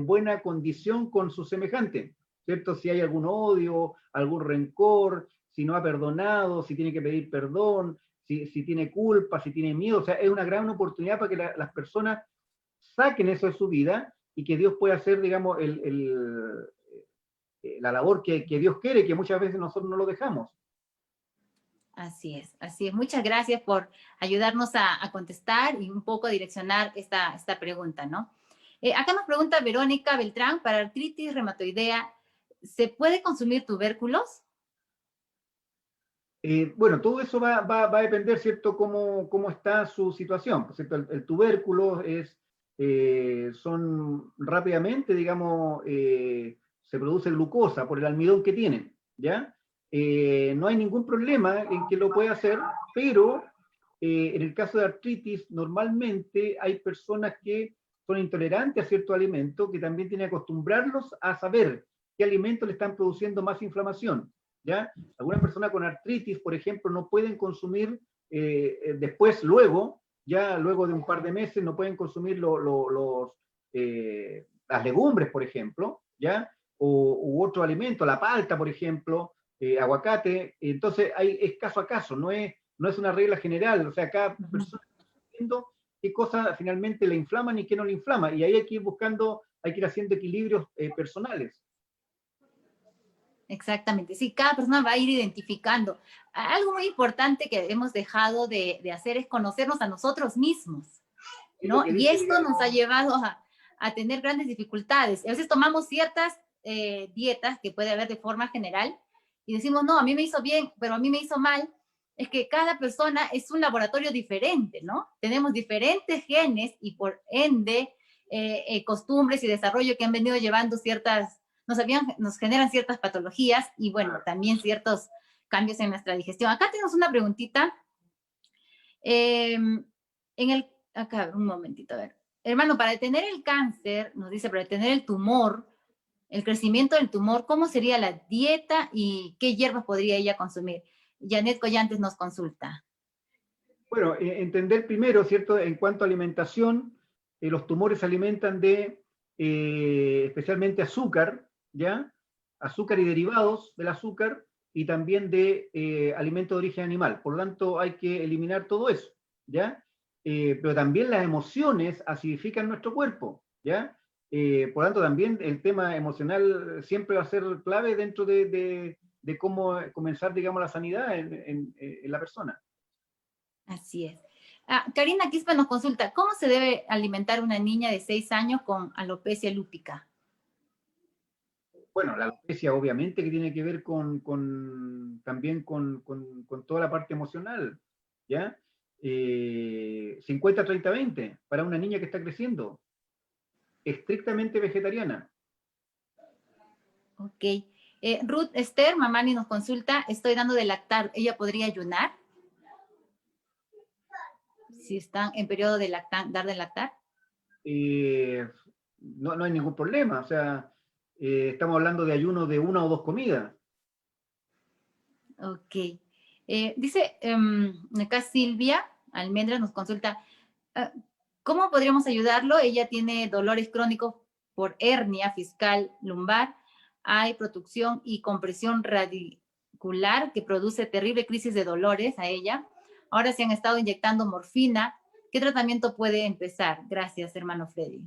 buena condición con su semejante, ¿cierto? Si hay algún odio, algún rencor, si no ha perdonado, si tiene que pedir perdón, si tiene culpa, si tiene miedo, o sea, es una gran oportunidad para que las personas saquen eso de su vida y que Dios pueda hacer, digamos, la labor que Dios quiere, que muchas veces nosotros no lo dejamos. Así es, así es. Muchas gracias por ayudarnos a contestar y un poco direccionar esta pregunta, ¿no? Acá nos pregunta Verónica Beltrán, para artritis reumatoidea, ¿se puede consumir tubérculos? Bueno, todo eso va a depender, ¿cierto?, cómo está su situación, ¿cierto? El tubérculo son rápidamente, digamos, se produce glucosa por el almidón que tienen, ¿ya? No hay ningún problema en que lo pueda hacer, pero en el caso de artritis, normalmente hay personas que son intolerantes a cierto alimento, que también tienen que acostumbrarlos a saber qué alimentos le están produciendo más inflamación, ¿ya? Algunas personas con artritis, por ejemplo, no pueden consumir después, luego de un par de meses, no pueden consumir las legumbres, por ejemplo, ¿ya? U otro alimento, la palta, por ejemplo, aguacate. Entonces, es caso a caso, no es una regla general. O sea, cada persona está sufriendo qué cosas finalmente le inflaman y qué no le inflama. Y ahí hay que ir buscando, hay que ir haciendo equilibrios personales. Exactamente, sí, cada persona va a ir identificando. Algo muy importante que hemos dejado de hacer es conocernos a nosotros mismos, ¿no? Y esto nos ha llevado a tener grandes dificultades. A veces tomamos ciertas dietas que puede haber de forma general y decimos, no, a mí me hizo bien, pero a mí me hizo mal. Es que cada persona es un laboratorio diferente, ¿no? Tenemos diferentes genes y por ende costumbres y desarrollo que han venido llevando ciertas, nos generan ciertas patologías y bueno, también ciertos cambios en nuestra digestión. Acá tenemos una preguntita. Acá, un momentito, a ver. Hermano, para detener el cáncer, nos dice, para detener el tumor, el crecimiento del tumor, ¿cómo sería la dieta y qué hierbas podría ella consumir? Janet Collantes nos consulta. Bueno, entender primero, ¿cierto? En cuanto a alimentación, los tumores se alimentan de especialmente azúcar, ¿ya? Azúcar y derivados del azúcar, y también de alimentos de origen animal. Por lo tanto, hay que eliminar todo eso, ¿ya? Pero también las emociones acidifican nuestro cuerpo, ¿ya? Por lo tanto, también el tema emocional siempre va a ser clave dentro de cómo comenzar, digamos, la sanidad en la persona. Así es. Karina Quispe nos consulta, ¿cómo se debe alimentar una niña de 6 años con alopecia lúpica? Bueno, la alopecia obviamente que tiene que ver también con toda la parte emocional, ¿ya? 50-30-20 para una niña que está creciendo, estrictamente vegetariana. Ok. Ruth Esther Mamani nos consulta, estoy dando de lactar, ¿ella podría ayunar? Si están en periodo de dar de lactar. No hay ningún problema, o sea, estamos hablando de ayuno de 1 o 2 comidas. Ok. Dice acá Silvia Almendra nos consulta, ¿cómo podríamos ayudarlo? Ella tiene dolores crónicos por hernia fiscal lumbar, hay protrusión y compresión radicular que produce terrible crisis de dolores a ella. Ahora se han estado inyectando morfina. ¿Qué tratamiento puede empezar? Gracias, hermano Freddy.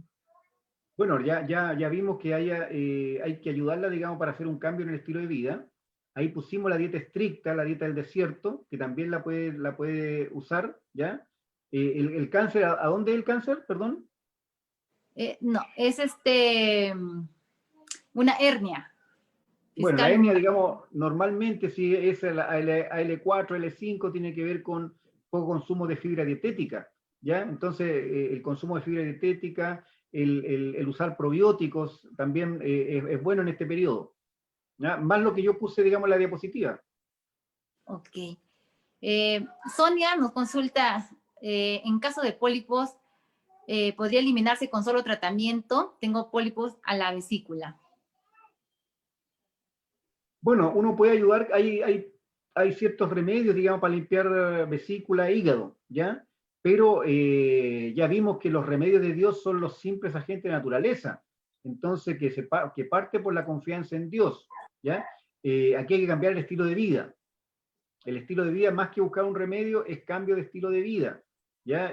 Bueno, ya vimos que hay que ayudarla, digamos, para hacer un cambio en el estilo de vida. Ahí pusimos la dieta estricta, la dieta del desierto, que también la puede usar, ¿ya? El cáncer, ¿a dónde es el cáncer? Perdón. No, es una hernia. Bueno, la hernia, digamos, normalmente si es AL4, L5, tiene que ver con poco consumo de fibra dietética, ¿ya? Entonces, el consumo de fibra dietética, el usar probióticos también es bueno en este periodo, ¿ya? Más lo que yo puse, digamos, en la diapositiva. Ok. Sonia nos consulta, en caso de pólipos, ¿podría eliminarse con solo tratamiento? Tengo pólipos a la vesícula. Bueno, uno puede ayudar, hay ciertos remedios, digamos, para limpiar vesícula e hígado, ¿ya? Pero ya vimos que los remedios de Dios son los simples agentes de naturaleza. Entonces, que parte por la confianza en Dios, ¿ya? Aquí hay que cambiar el estilo de vida. El estilo de vida, más que buscar un remedio, es cambio de estilo de vida, ¿ya?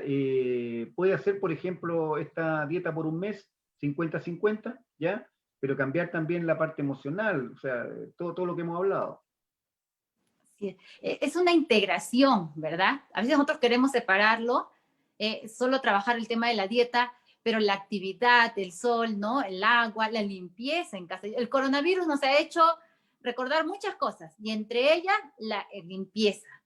Puede hacer, por ejemplo, esta dieta por un mes, 50-50, ¿ya? Pero cambiar también la parte emocional, o sea, todo lo que hemos hablado. Sí, es una integración, ¿verdad? A veces nosotros queremos separarlo, solo trabajar el tema de la dieta, pero la actividad, el sol, ¿no? El agua, la limpieza en casa. El coronavirus nos ha hecho recordar muchas cosas, y entre ellas la limpieza,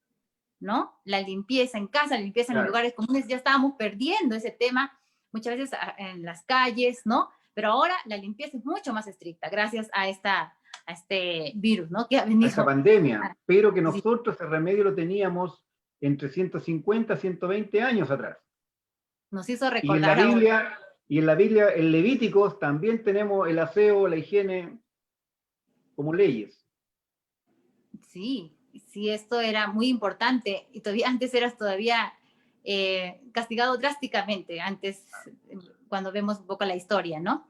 ¿no? La limpieza en casa, la limpieza en los lugares comunes, ya estábamos perdiendo ese tema muchas veces en las calles, ¿no? Pero ahora la limpieza es mucho más estricta gracias a este virus, ¿no? Que ha venido. A esta pandemia, pero que nosotros ese remedio lo teníamos entre 150 a 120 años atrás. Nos hizo recordar y en la Biblia, en Levíticos, también tenemos el aseo, la higiene como leyes. Sí, esto era muy importante y todavía antes eras todavía castigado drásticamente, antes cuando vemos un poco la historia, ¿no?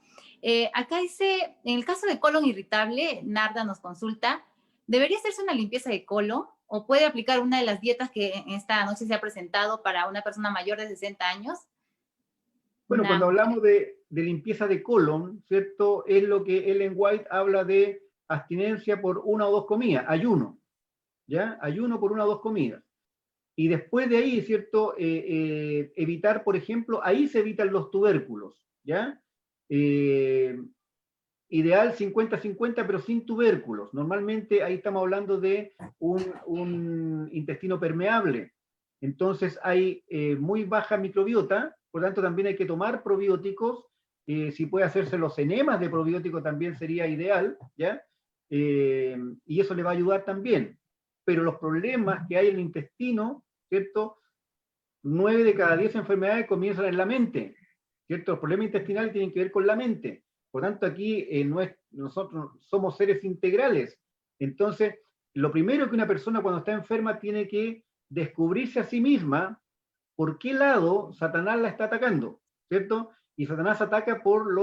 Acá dice, en el caso de colon irritable, Narda nos consulta, ¿debería hacerse una limpieza de colon o puede aplicar una de las dietas que esta noche se ha presentado para una persona mayor de 60 años? Bueno, cuando hablamos de limpieza de colon, ¿cierto? Es lo que Ellen White habla de abstinencia por 1 o 2 comidas, ayuno, ¿ya? Ayuno por 1 o 2 comidas. Y después de ahí, ¿cierto? Evitar, por ejemplo, ahí se evitan los tubérculos, ¿ya? Ideal 50-50, pero sin tubérculos. Normalmente ahí estamos hablando de un intestino permeable. Entonces hay muy baja microbiota, por lo tanto también hay que tomar probióticos. Si puede hacerse los enemas de probiótico también sería ideal, ¿ya? Y eso le va a ayudar también. Pero los problemas que hay en el intestino, ¿cierto? 9 de cada 10 enfermedades comienzan en la mente, ¿cierto? Los problemas intestinales tienen que ver con la mente. Por tanto, aquí nosotros somos seres integrales. Entonces, lo primero que una persona cuando está enferma tiene que descubrirse a sí misma por qué lado Satanás la está atacando, ¿cierto? Y Satanás ataca por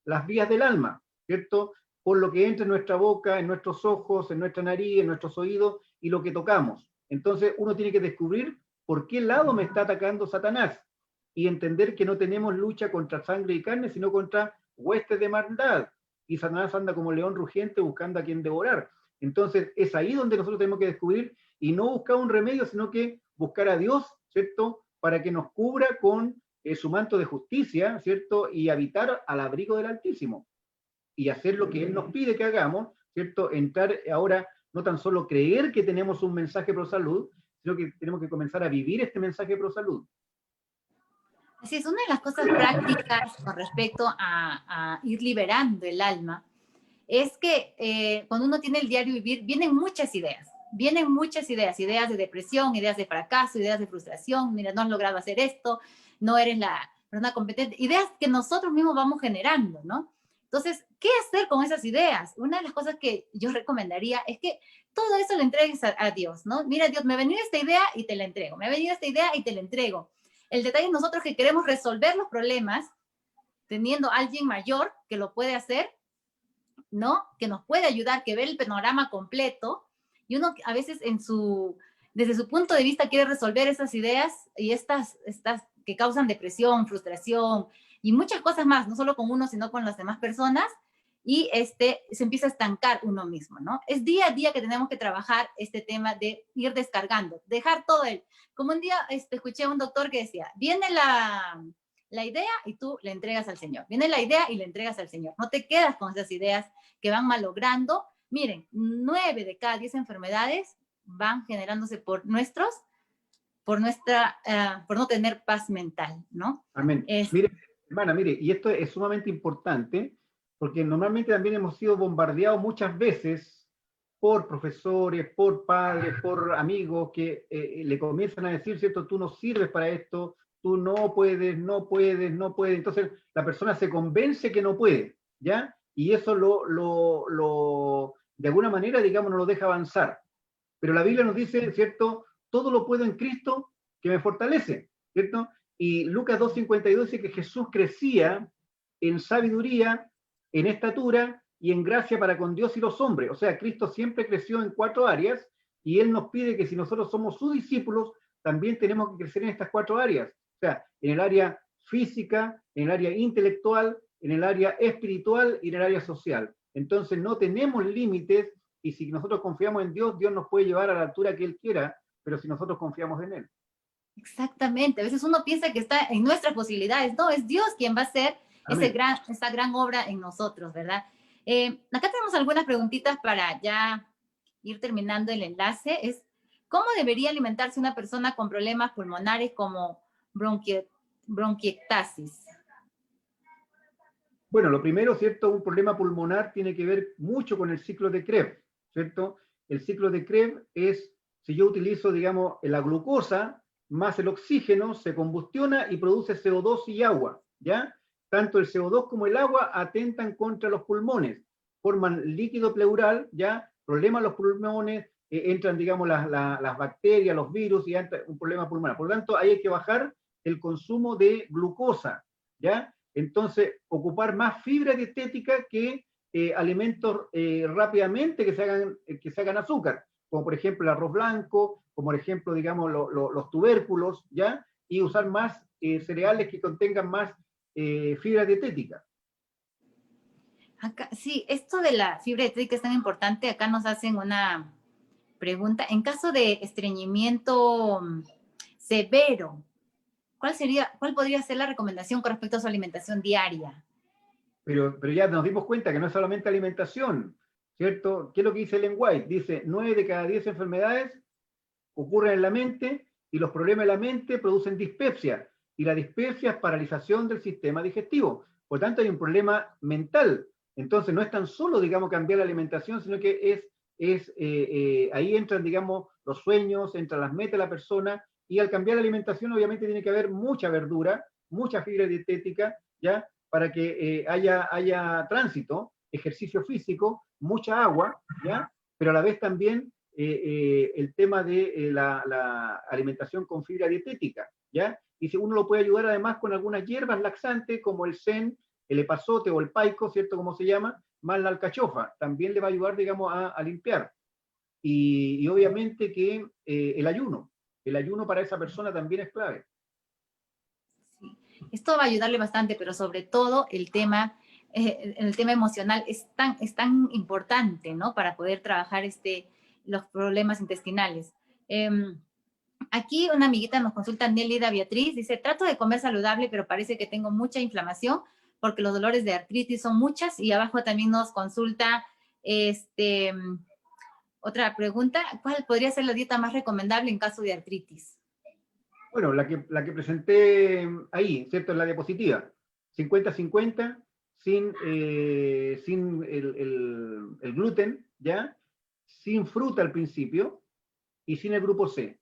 las vías del alma, ¿cierto? Por lo que entra en nuestra boca, en nuestros ojos, en nuestra nariz, en nuestros oídos y lo que tocamos. Entonces, uno tiene que descubrir por qué lado me está atacando Satanás y entender que no tenemos lucha contra sangre y carne, sino contra huestes de maldad. Y Satanás anda como león rugiente buscando a quien devorar. Entonces, es ahí donde nosotros tenemos que descubrir y no buscar un remedio, sino que buscar a Dios, ¿cierto? Para que nos cubra con su manto de justicia, ¿cierto? Y habitar al abrigo del Altísimo. Y hacer lo que Él nos pide que hagamos, ¿cierto? Entrar ahora, no tan solo creer que tenemos un mensaje pro salud, sino que tenemos que comenzar a vivir este mensaje pro salud. Así es, una de las cosas prácticas con respecto a ir liberando el alma es que cuando uno tiene el diario vivir, vienen muchas ideas ideas de depresión, ideas de fracaso, ideas de frustración, mira, no has logrado hacer esto, no eres la persona competente, ideas que nosotros mismos vamos generando, ¿no? Entonces, ¿qué hacer con esas ideas? Una de las cosas que yo recomendaría es que todo eso lo entregues a Dios, ¿no? Mira, Dios, me ha venido esta idea y te la entrego, me ha venido esta idea y te la entrego. El detalle es nosotros que queremos resolver los problemas teniendo a alguien mayor que lo puede hacer, ¿no? Que nos puede ayudar, que ve el panorama completo, y uno a veces desde su punto de vista quiere resolver esas ideas y estas que causan depresión, frustración y muchas cosas más, no solo con uno, sino con las demás personas, y se empieza a estancar uno mismo, ¿no? Es día a día que tenemos que trabajar este tema de ir descargando, dejar todo como un día escuché a un doctor que decía, viene la idea y tú le entregas al Señor. Viene la idea y le entregas al Señor. No te quedas con esas ideas que van malogrando. Miren, 9 de cada 10 enfermedades van generándose por no tener paz mental, ¿no? Amén. Mire, hermana, mire, y esto es sumamente importante, porque normalmente también hemos sido bombardeados muchas veces por profesores, por padres, por amigos que le comienzan a decir, ¿cierto? Tú no sirves para esto, tú no puedes. Entonces la persona se convence que no puede, ¿ya? Y eso de alguna manera, digamos, no lo deja avanzar. Pero la Biblia nos dice, ¿cierto? Todo lo puedo en Cristo que me fortalece, ¿cierto? Y Lucas 2:52 dice que Jesús crecía en sabiduría, en estatura y en gracia para con Dios y los hombres. O sea, Cristo siempre creció en 4 áreas y Él nos pide que si nosotros somos sus discípulos, también tenemos que crecer en estas 4 áreas. O sea, en el área física, en el área intelectual, en el área espiritual y en el área social. Entonces no tenemos límites y si nosotros confiamos en Dios, Dios nos puede llevar a la altura que Él quiera, pero si nosotros confiamos en Él. Exactamente. A veces uno piensa que está en nuestras posibilidades. No, es Dios quien va a hacer esa gran obra en nosotros, ¿verdad? Acá tenemos algunas preguntitas para ya ir terminando el enlace. ¿Cómo debería alimentarse una persona con problemas pulmonares como bronquiectasis? Bueno, lo primero, ¿cierto? Un problema pulmonar tiene que ver mucho con el ciclo de Krebs, ¿cierto? El ciclo de Krebs es, si yo utilizo, digamos, la glucosa más el oxígeno, se combustiona y produce CO2 y agua, ¿ya? Tanto el CO2 como el agua atentan contra los pulmones, forman líquido pleural, ¿ya? Problemas los pulmones, entran, digamos, las bacterias, los virus y entra un problema pulmonar. Por lo tanto, ahí hay que bajar el consumo de glucosa, ¿ya? Entonces, ocupar más fibra dietética que alimentos rápidamente que se hagan azúcar, como por ejemplo el arroz blanco, como por ejemplo, digamos, los tubérculos, ¿ya? Y usar más cereales que contengan más fibra dietética. Acá, sí, esto de la fibra dietética es tan importante. Acá nos hacen una pregunta. En caso de estreñimiento severo, ¿cuál podría ser la recomendación con respecto a su alimentación diaria? Pero ya nos dimos cuenta que no es solamente alimentación, ¿cierto? ¿Qué es lo que dice Ellen White? Dice, 9 de cada 10 enfermedades ocurren en la mente y los problemas de la mente producen dispepsia. Y la dispepsia es paralización del sistema digestivo. Por tanto, hay un problema mental. Entonces, no es tan solo, digamos, cambiar la alimentación, sino que ahí entran, digamos, los sueños, entran las metas de la persona, y al cambiar la alimentación, obviamente, tiene que haber mucha verdura, mucha fibra dietética, ¿ya? Para que haya tránsito, ejercicio físico, mucha agua, ¿ya? Pero a la vez también el tema de la alimentación con fibra dietética, ¿ya? Y si uno lo puede ayudar además con algunas hierbas laxantes como el sen, el epazote o el paico, ¿cierto? Como se llama, más la alcachofa, también le va a ayudar, digamos, a limpiar. Y obviamente que el ayuno para esa persona también es clave. Sí. Esto va a ayudarle bastante, pero sobre todo el tema emocional es tan importante, ¿no? Para poder trabajar los problemas intestinales. Aquí una amiguita nos consulta, Nélida Beatriz, dice, trato de comer saludable, pero parece que tengo mucha inflamación porque los dolores de artritis son muchas. Y abajo también nos consulta otra pregunta, ¿cuál podría ser la dieta más recomendable en caso de artritis? Bueno, la que presenté ahí, ¿cierto? En la diapositiva. 50-50, sin el gluten, ¿ya? Sin fruta al principio y sin el grupo C.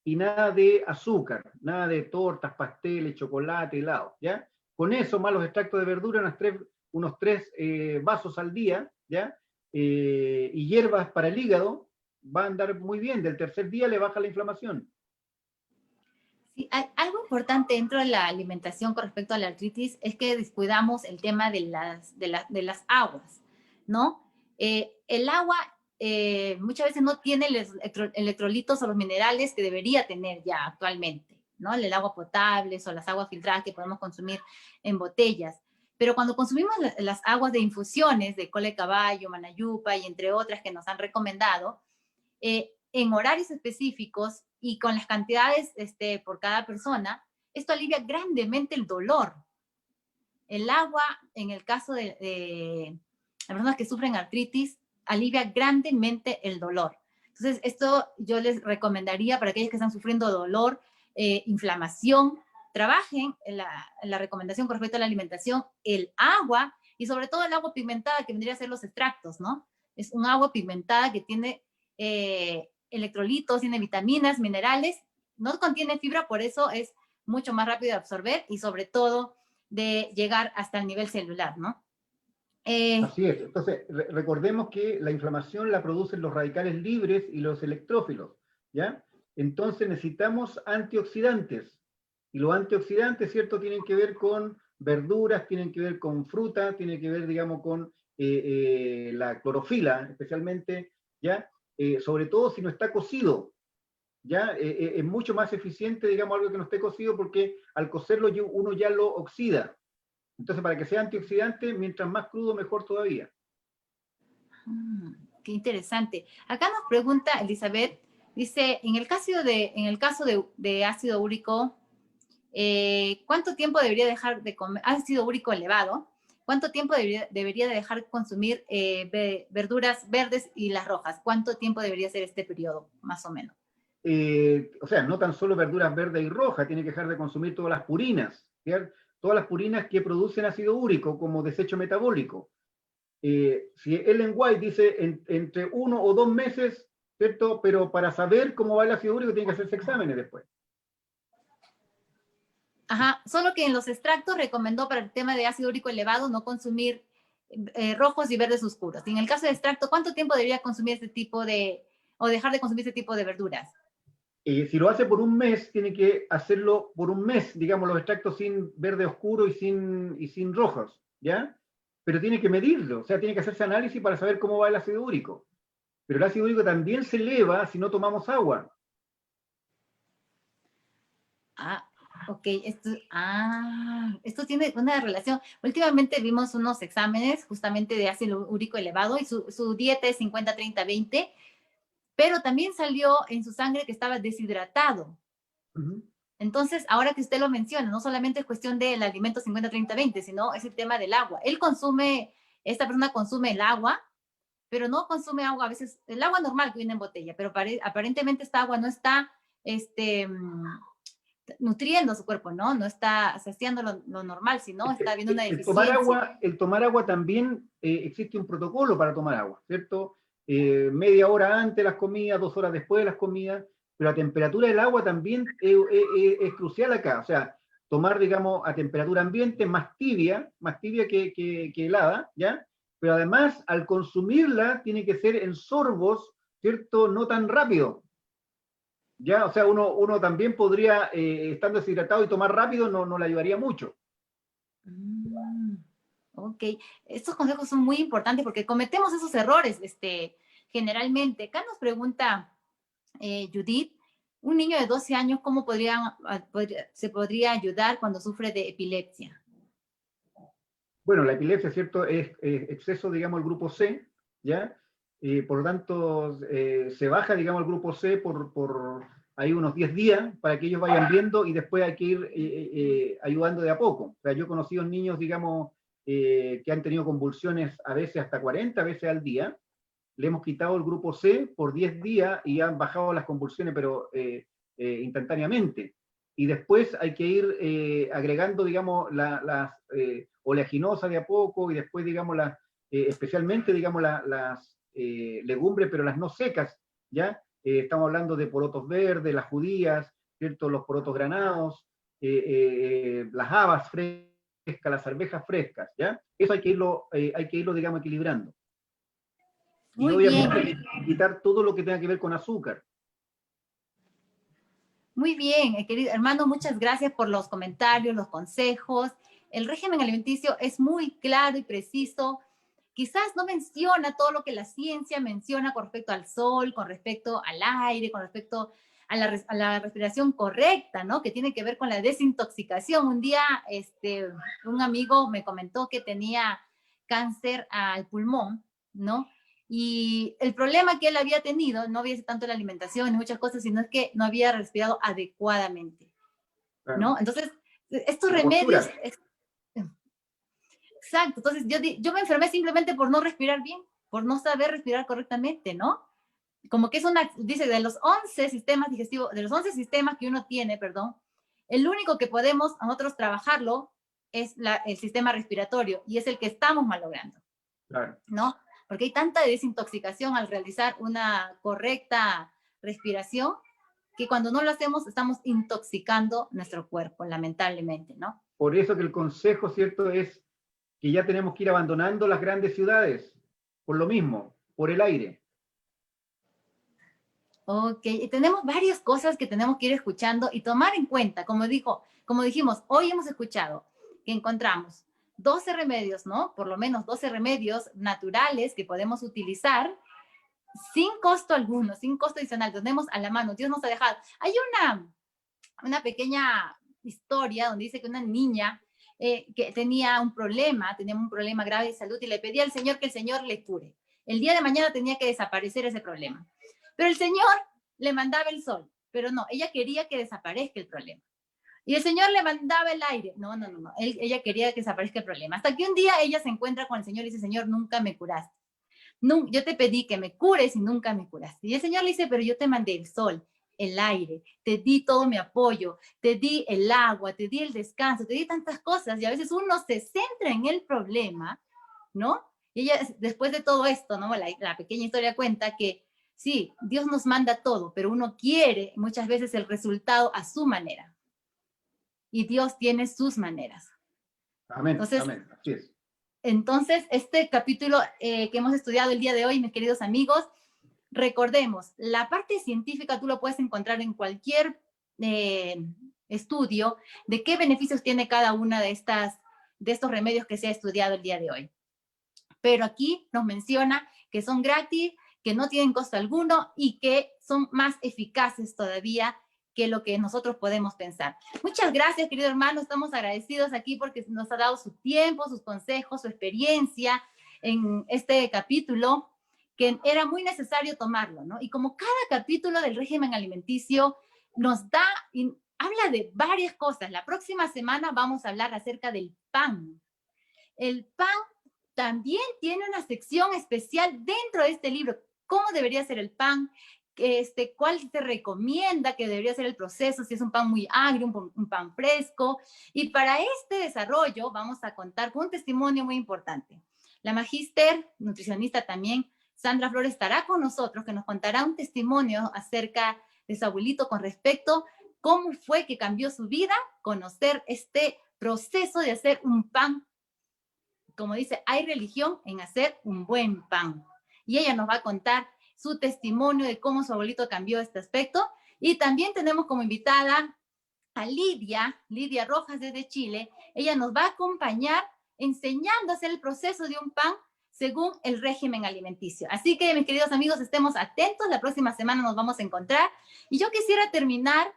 Y nada de azúcar, nada de tortas, pasteles, chocolate, helado, ¿ya? Con eso, más los extractos de verdura, unos tres vasos al día, ¿ya? Y hierbas para el hígado, va a andar muy bien. Del tercer día le baja la inflamación. Sí, algo importante dentro de la alimentación con respecto a la artritis es que descuidamos el tema de las aguas, ¿no? El agua muchas veces no tiene los electrolitos o los minerales que debería tener ya actualmente, ¿no? El agua potable o las aguas filtradas que podemos consumir en botellas. Pero cuando consumimos las aguas de infusiones de cola de caballo, manayupa y entre otras que nos han recomendado, en horarios específicos y con las cantidades por cada persona, esto alivia grandemente el dolor. El agua, en el caso de las personas que sufren artritis, alivia grandemente el dolor. Entonces, esto yo les recomendaría para aquellos que están sufriendo dolor, inflamación, trabajen en la recomendación con respecto a la alimentación, el agua, y sobre todo el agua pigmentada, que vendría a ser los extractos, ¿no? Es un agua pigmentada que tiene electrolitos, tiene vitaminas, minerales, no contiene fibra, por eso es mucho más rápido de absorber y sobre todo de llegar hasta el nivel celular, ¿no? Así es. Entonces, recordemos que la inflamación la producen los radicales libres y los electrófilos, ¿ya? Entonces necesitamos antioxidantes. Y los antioxidantes, ¿cierto?, tienen que ver con verduras, tienen que ver con fruta, tienen que ver, digamos, con la clorofila, especialmente, ¿ya? Sobre todo si no está cocido, ¿ya? Es mucho más eficiente, digamos, algo que no esté cocido porque al cocerlo uno ya lo oxida. Entonces, para que sea antioxidante, mientras más crudo, mejor todavía. Qué interesante. Acá nos pregunta Elizabeth, dice, en el caso de ácido úrico, ¿cuánto tiempo debería dejar de comer, ácido úrico elevado, cuánto tiempo debería de dejar de consumir verduras verdes y las rojas? ¿Cuánto tiempo debería ser este periodo, más o menos? O sea, no tan solo verduras verdes y rojas, tiene que dejar de consumir todas las purinas, ¿cierto? Todas las purinas que producen ácido úrico como desecho metabólico. Si Ellen White dice entre 1 o 2 meses, ¿cierto? Pero para saber cómo va el ácido úrico tiene que hacerse exámenes después. Ajá, solo que en los extractos recomendó para el tema de ácido úrico elevado no consumir rojos y verdes oscuros. Y en el caso de extracto, ¿cuánto tiempo debería consumir o dejar de consumir este tipo de verduras? Si lo hace por un mes, tiene que hacerlo por un mes, digamos, los extractos sin verde oscuro y sin rojos, ¿ya? Pero tiene que medirlo, o sea, tiene que hacerse análisis para saber cómo va el ácido úrico. Pero el ácido úrico también se eleva si no tomamos agua. Ok, esto tiene una relación. Últimamente vimos unos exámenes justamente de ácido úrico elevado y su dieta es 50-30-20, pero también salió en su sangre que estaba deshidratado. Ujú. Entonces, ahora que usted lo menciona, no solamente es cuestión del alimento 50-30-20, sino es el tema del agua. Esta persona consume el agua, pero no consume agua, a veces el agua normal que viene en botella, pero aparentemente esta agua no está este, nutriendo su cuerpo, ¿no? No está saciando lo normal, sino está habiendo una deficiencia. El tomar agua también, existe un protocolo para tomar agua, ¿cierto? Media hora antes de las comidas, 2 horas después de las comidas, pero la temperatura del agua también es crucial acá, o sea, tomar, digamos, a temperatura ambiente más tibia que helada, ¿ya? Pero además, al consumirla, tiene que ser en sorbos, ¿cierto? No tan rápido, ¿ya? O sea, uno también podría, estando deshidratado y tomar rápido, no le ayudaría mucho. Mm, ok, estos consejos son muy importantes porque cometemos esos errores generalmente. Acá nos pregunta Judith, un niño de 12 años, ¿cómo se podría ayudar cuando sufre de epilepsia? Bueno, la epilepsia, ¿cierto? Es exceso, digamos, el grupo C, ¿ya? Por lo tanto, se baja, digamos, el grupo C por ahí unos 10 días para que ellos vayan viendo y después hay que ir ayudando de a poco. O sea, yo he conocido niños, digamos, que han tenido convulsiones a veces hasta 40 veces al día. Le hemos quitado el grupo C por 10 días y han bajado las convulsiones, pero instantáneamente. Y después hay que ir agregando, digamos, las oleaginosas de a poco y después, digamos, especialmente, digamos, las legumbres, pero las no secas, ¿ya? Estamos hablando de porotos verdes, las judías, ¿cierto? Los porotos granados, las habas frescas, las arvejas frescas, ¿ya? Eso hay que irlo, digamos, equilibrando. Y Muy bien, obviamente quitar todo lo que tenga que ver con azúcar. muy bien, querido hermano, muchas gracias por los comentarios, los consejos. El régimen alimenticio es muy claro y preciso. Quizás no menciona todo lo que la ciencia menciona con respecto al sol, con respecto al aire, con respecto a la respiración correcta, ¿no? Que tiene que ver con la desintoxicación. Un día, un amigo me comentó que tenía cáncer al pulmón, ¿no? Y el problema que él había tenido no había sido tanto la alimentación ni muchas cosas, sino es que no había respirado adecuadamente, Claro. ¿no? Entonces, estos La remedios, postura. exacto, entonces yo me enfermé simplemente por no respirar bien, por no saber respirar correctamente, ¿no? Como que dice, de los 11 sistemas digestivos, de los 11 sistemas que uno tiene, perdón, el único que podemos nosotros trabajarlo es el sistema respiratorio y es el que estamos malogrando, Claro. ¿no? Porque hay tanta desintoxicación al realizar una correcta respiración que cuando no lo hacemos estamos intoxicando nuestro cuerpo, lamentablemente, ¿no? Por eso que el consejo, ¿cierto?, es que ya tenemos que ir abandonando las grandes ciudades, por lo mismo, por el aire. Ok, y tenemos varias cosas que tenemos que ir escuchando y tomar en cuenta. Como dijimos, hoy hemos escuchado que encontramos 12 remedios, ¿no? Por lo menos 12 remedios naturales que podemos utilizar sin costo alguno, sin costo adicional. Tenemos a la mano, Dios nos ha dejado. Hay una pequeña historia donde dice que una niña que tenía un problema grave de salud y le pedía al Señor que el Señor le cure. El día de mañana tenía que desaparecer ese problema. Pero el Señor le mandaba el sol, pero no, ella quería que desaparezca el problema. Y el Señor le mandaba el aire. No. Ella quería que desaparezca el problema. Hasta que un día ella se encuentra con el Señor y dice, Señor, nunca me curaste. Yo te pedí que me cures y nunca me curaste. Y el Señor le dice, pero yo te mandé el sol, el aire, te di todo mi apoyo, te di el agua, te di el descanso, te di tantas cosas. Y a veces uno se centra en el problema, ¿no? Y ella, después de todo esto, ¿no? La pequeña historia cuenta que sí, Dios nos manda todo, pero uno quiere muchas veces el resultado a su manera. Y Dios tiene sus maneras. Amén, Entonces, amén, así es. entonces este capítulo que hemos estudiado el día de hoy, mis queridos amigos, recordemos, la parte científica tú lo puedes encontrar en cualquier estudio de qué beneficios tiene cada una de estos remedios que se ha estudiado el día de hoy. Pero aquí nos menciona que son gratis, que no tienen costo alguno y que son más eficaces todavía que lo que nosotros podemos pensar. Muchas gracias, querido hermano. Estamos agradecidos aquí porque nos ha dado su tiempo, sus consejos, su experiencia en este capítulo, que era muy necesario tomarlo, ¿no? Y como cada capítulo del régimen alimenticio nos da, habla de varias cosas. La próxima semana vamos a hablar acerca del pan. El pan también tiene una sección especial dentro de este libro. ¿Cómo debería ser el pan? ¿Cuál se recomienda que debería ser el proceso? Si es un pan muy agrio, un pan fresco. Y para este desarrollo vamos a contar con un testimonio muy importante. La magíster, nutricionista también, Sandra Flores, estará con nosotros, que nos contará un testimonio acerca de su abuelito con respecto a cómo fue que cambió su vida, conocer este proceso de hacer un pan. Como dice, hay religión en hacer un buen pan. Y ella nos va a contar su testimonio de cómo su abuelito cambió este aspecto. Y también tenemos como invitada a Lidia Rojas desde Chile. Ella nos va a acompañar enseñando a hacer el proceso de un pan según el régimen alimenticio. Así que, mis queridos amigos, estemos atentos. La próxima semana nos vamos a encontrar. Y yo quisiera terminar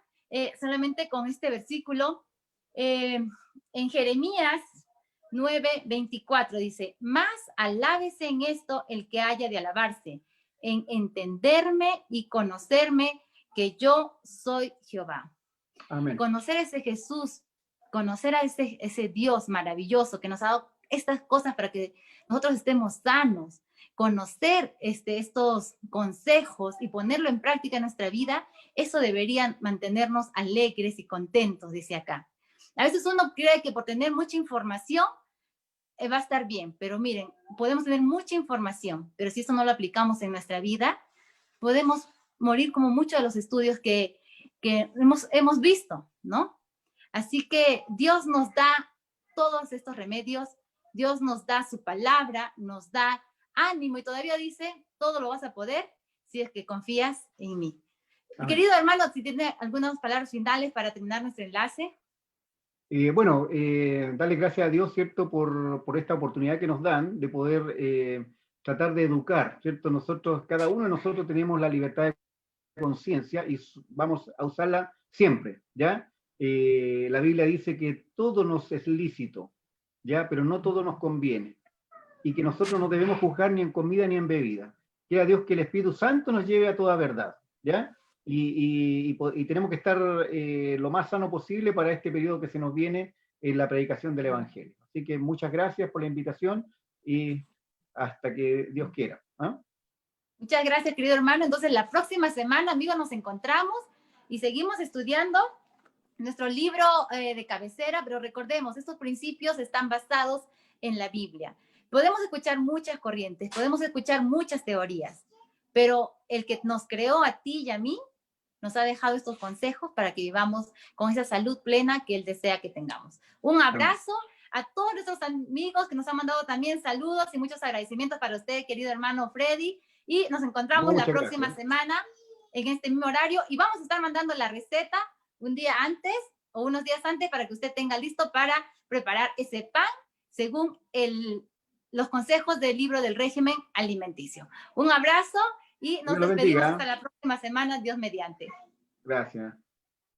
solamente con este versículo. En Jeremías 9:24 dice, más alábese en esto el que haya de alabarse, en entenderme y conocerme que yo soy Jehová. Amén. Conocer a ese Jesús, conocer a ese Dios maravilloso que nos ha dado estas cosas para que nosotros estemos sanos, conocer estos consejos y ponerlo en práctica en nuestra vida, eso debería mantenernos alegres y contentos, dice acá. A veces uno cree que por tener mucha información va a estar bien, pero miren, podemos tener mucha información, pero si eso no lo aplicamos en nuestra vida, podemos morir como muchos de los estudios que hemos visto, ¿no? Así que Dios nos da todos estos remedios, Dios nos da su palabra, nos da ánimo y todavía dice, todo lo vas a poder si es que confías en mí. Amén. Querido hermano, si tiene algunas palabras finales para terminar nuestro enlace. Darle gracias a Dios, ¿cierto?, por esta oportunidad que nos dan de poder tratar de educar, ¿cierto? Nosotros, cada uno de nosotros tenemos la libertad de conciencia y vamos a usarla siempre, ¿ya? La Biblia dice que todo nos es lícito, ¿ya? Pero no todo nos conviene. Y que nosotros no debemos juzgar ni en comida ni en bebida. Quiera Dios que el Espíritu Santo nos lleve a toda verdad, ¿ya? Y tenemos que estar lo más sano posible para este periodo que se nos viene en la predicación del Evangelio. Así que muchas gracias por la invitación y hasta que Dios quiera. ¿Ah? Muchas gracias, querido hermano. Entonces, la próxima semana, amigos, nos encontramos y seguimos estudiando nuestro libro de cabecera, pero recordemos, estos principios están basados en la Biblia. Podemos escuchar muchas corrientes, podemos escuchar muchas teorías, pero el que nos creó a ti y a mí nos ha dejado estos consejos para que vivamos con esa salud plena que Él desea que tengamos. Un abrazo a todos nuestros amigos que nos han mandado también saludos y muchos agradecimientos para usted, querido hermano Freddy. Y nos encontramos la próxima semana en este mismo horario y vamos a estar mandando la receta un día antes o unos días antes para que usted tenga listo para preparar ese pan según los consejos del libro del régimen alimenticio. Un abrazo y nos despedimos hasta la próxima semana, Dios mediante. Gracias.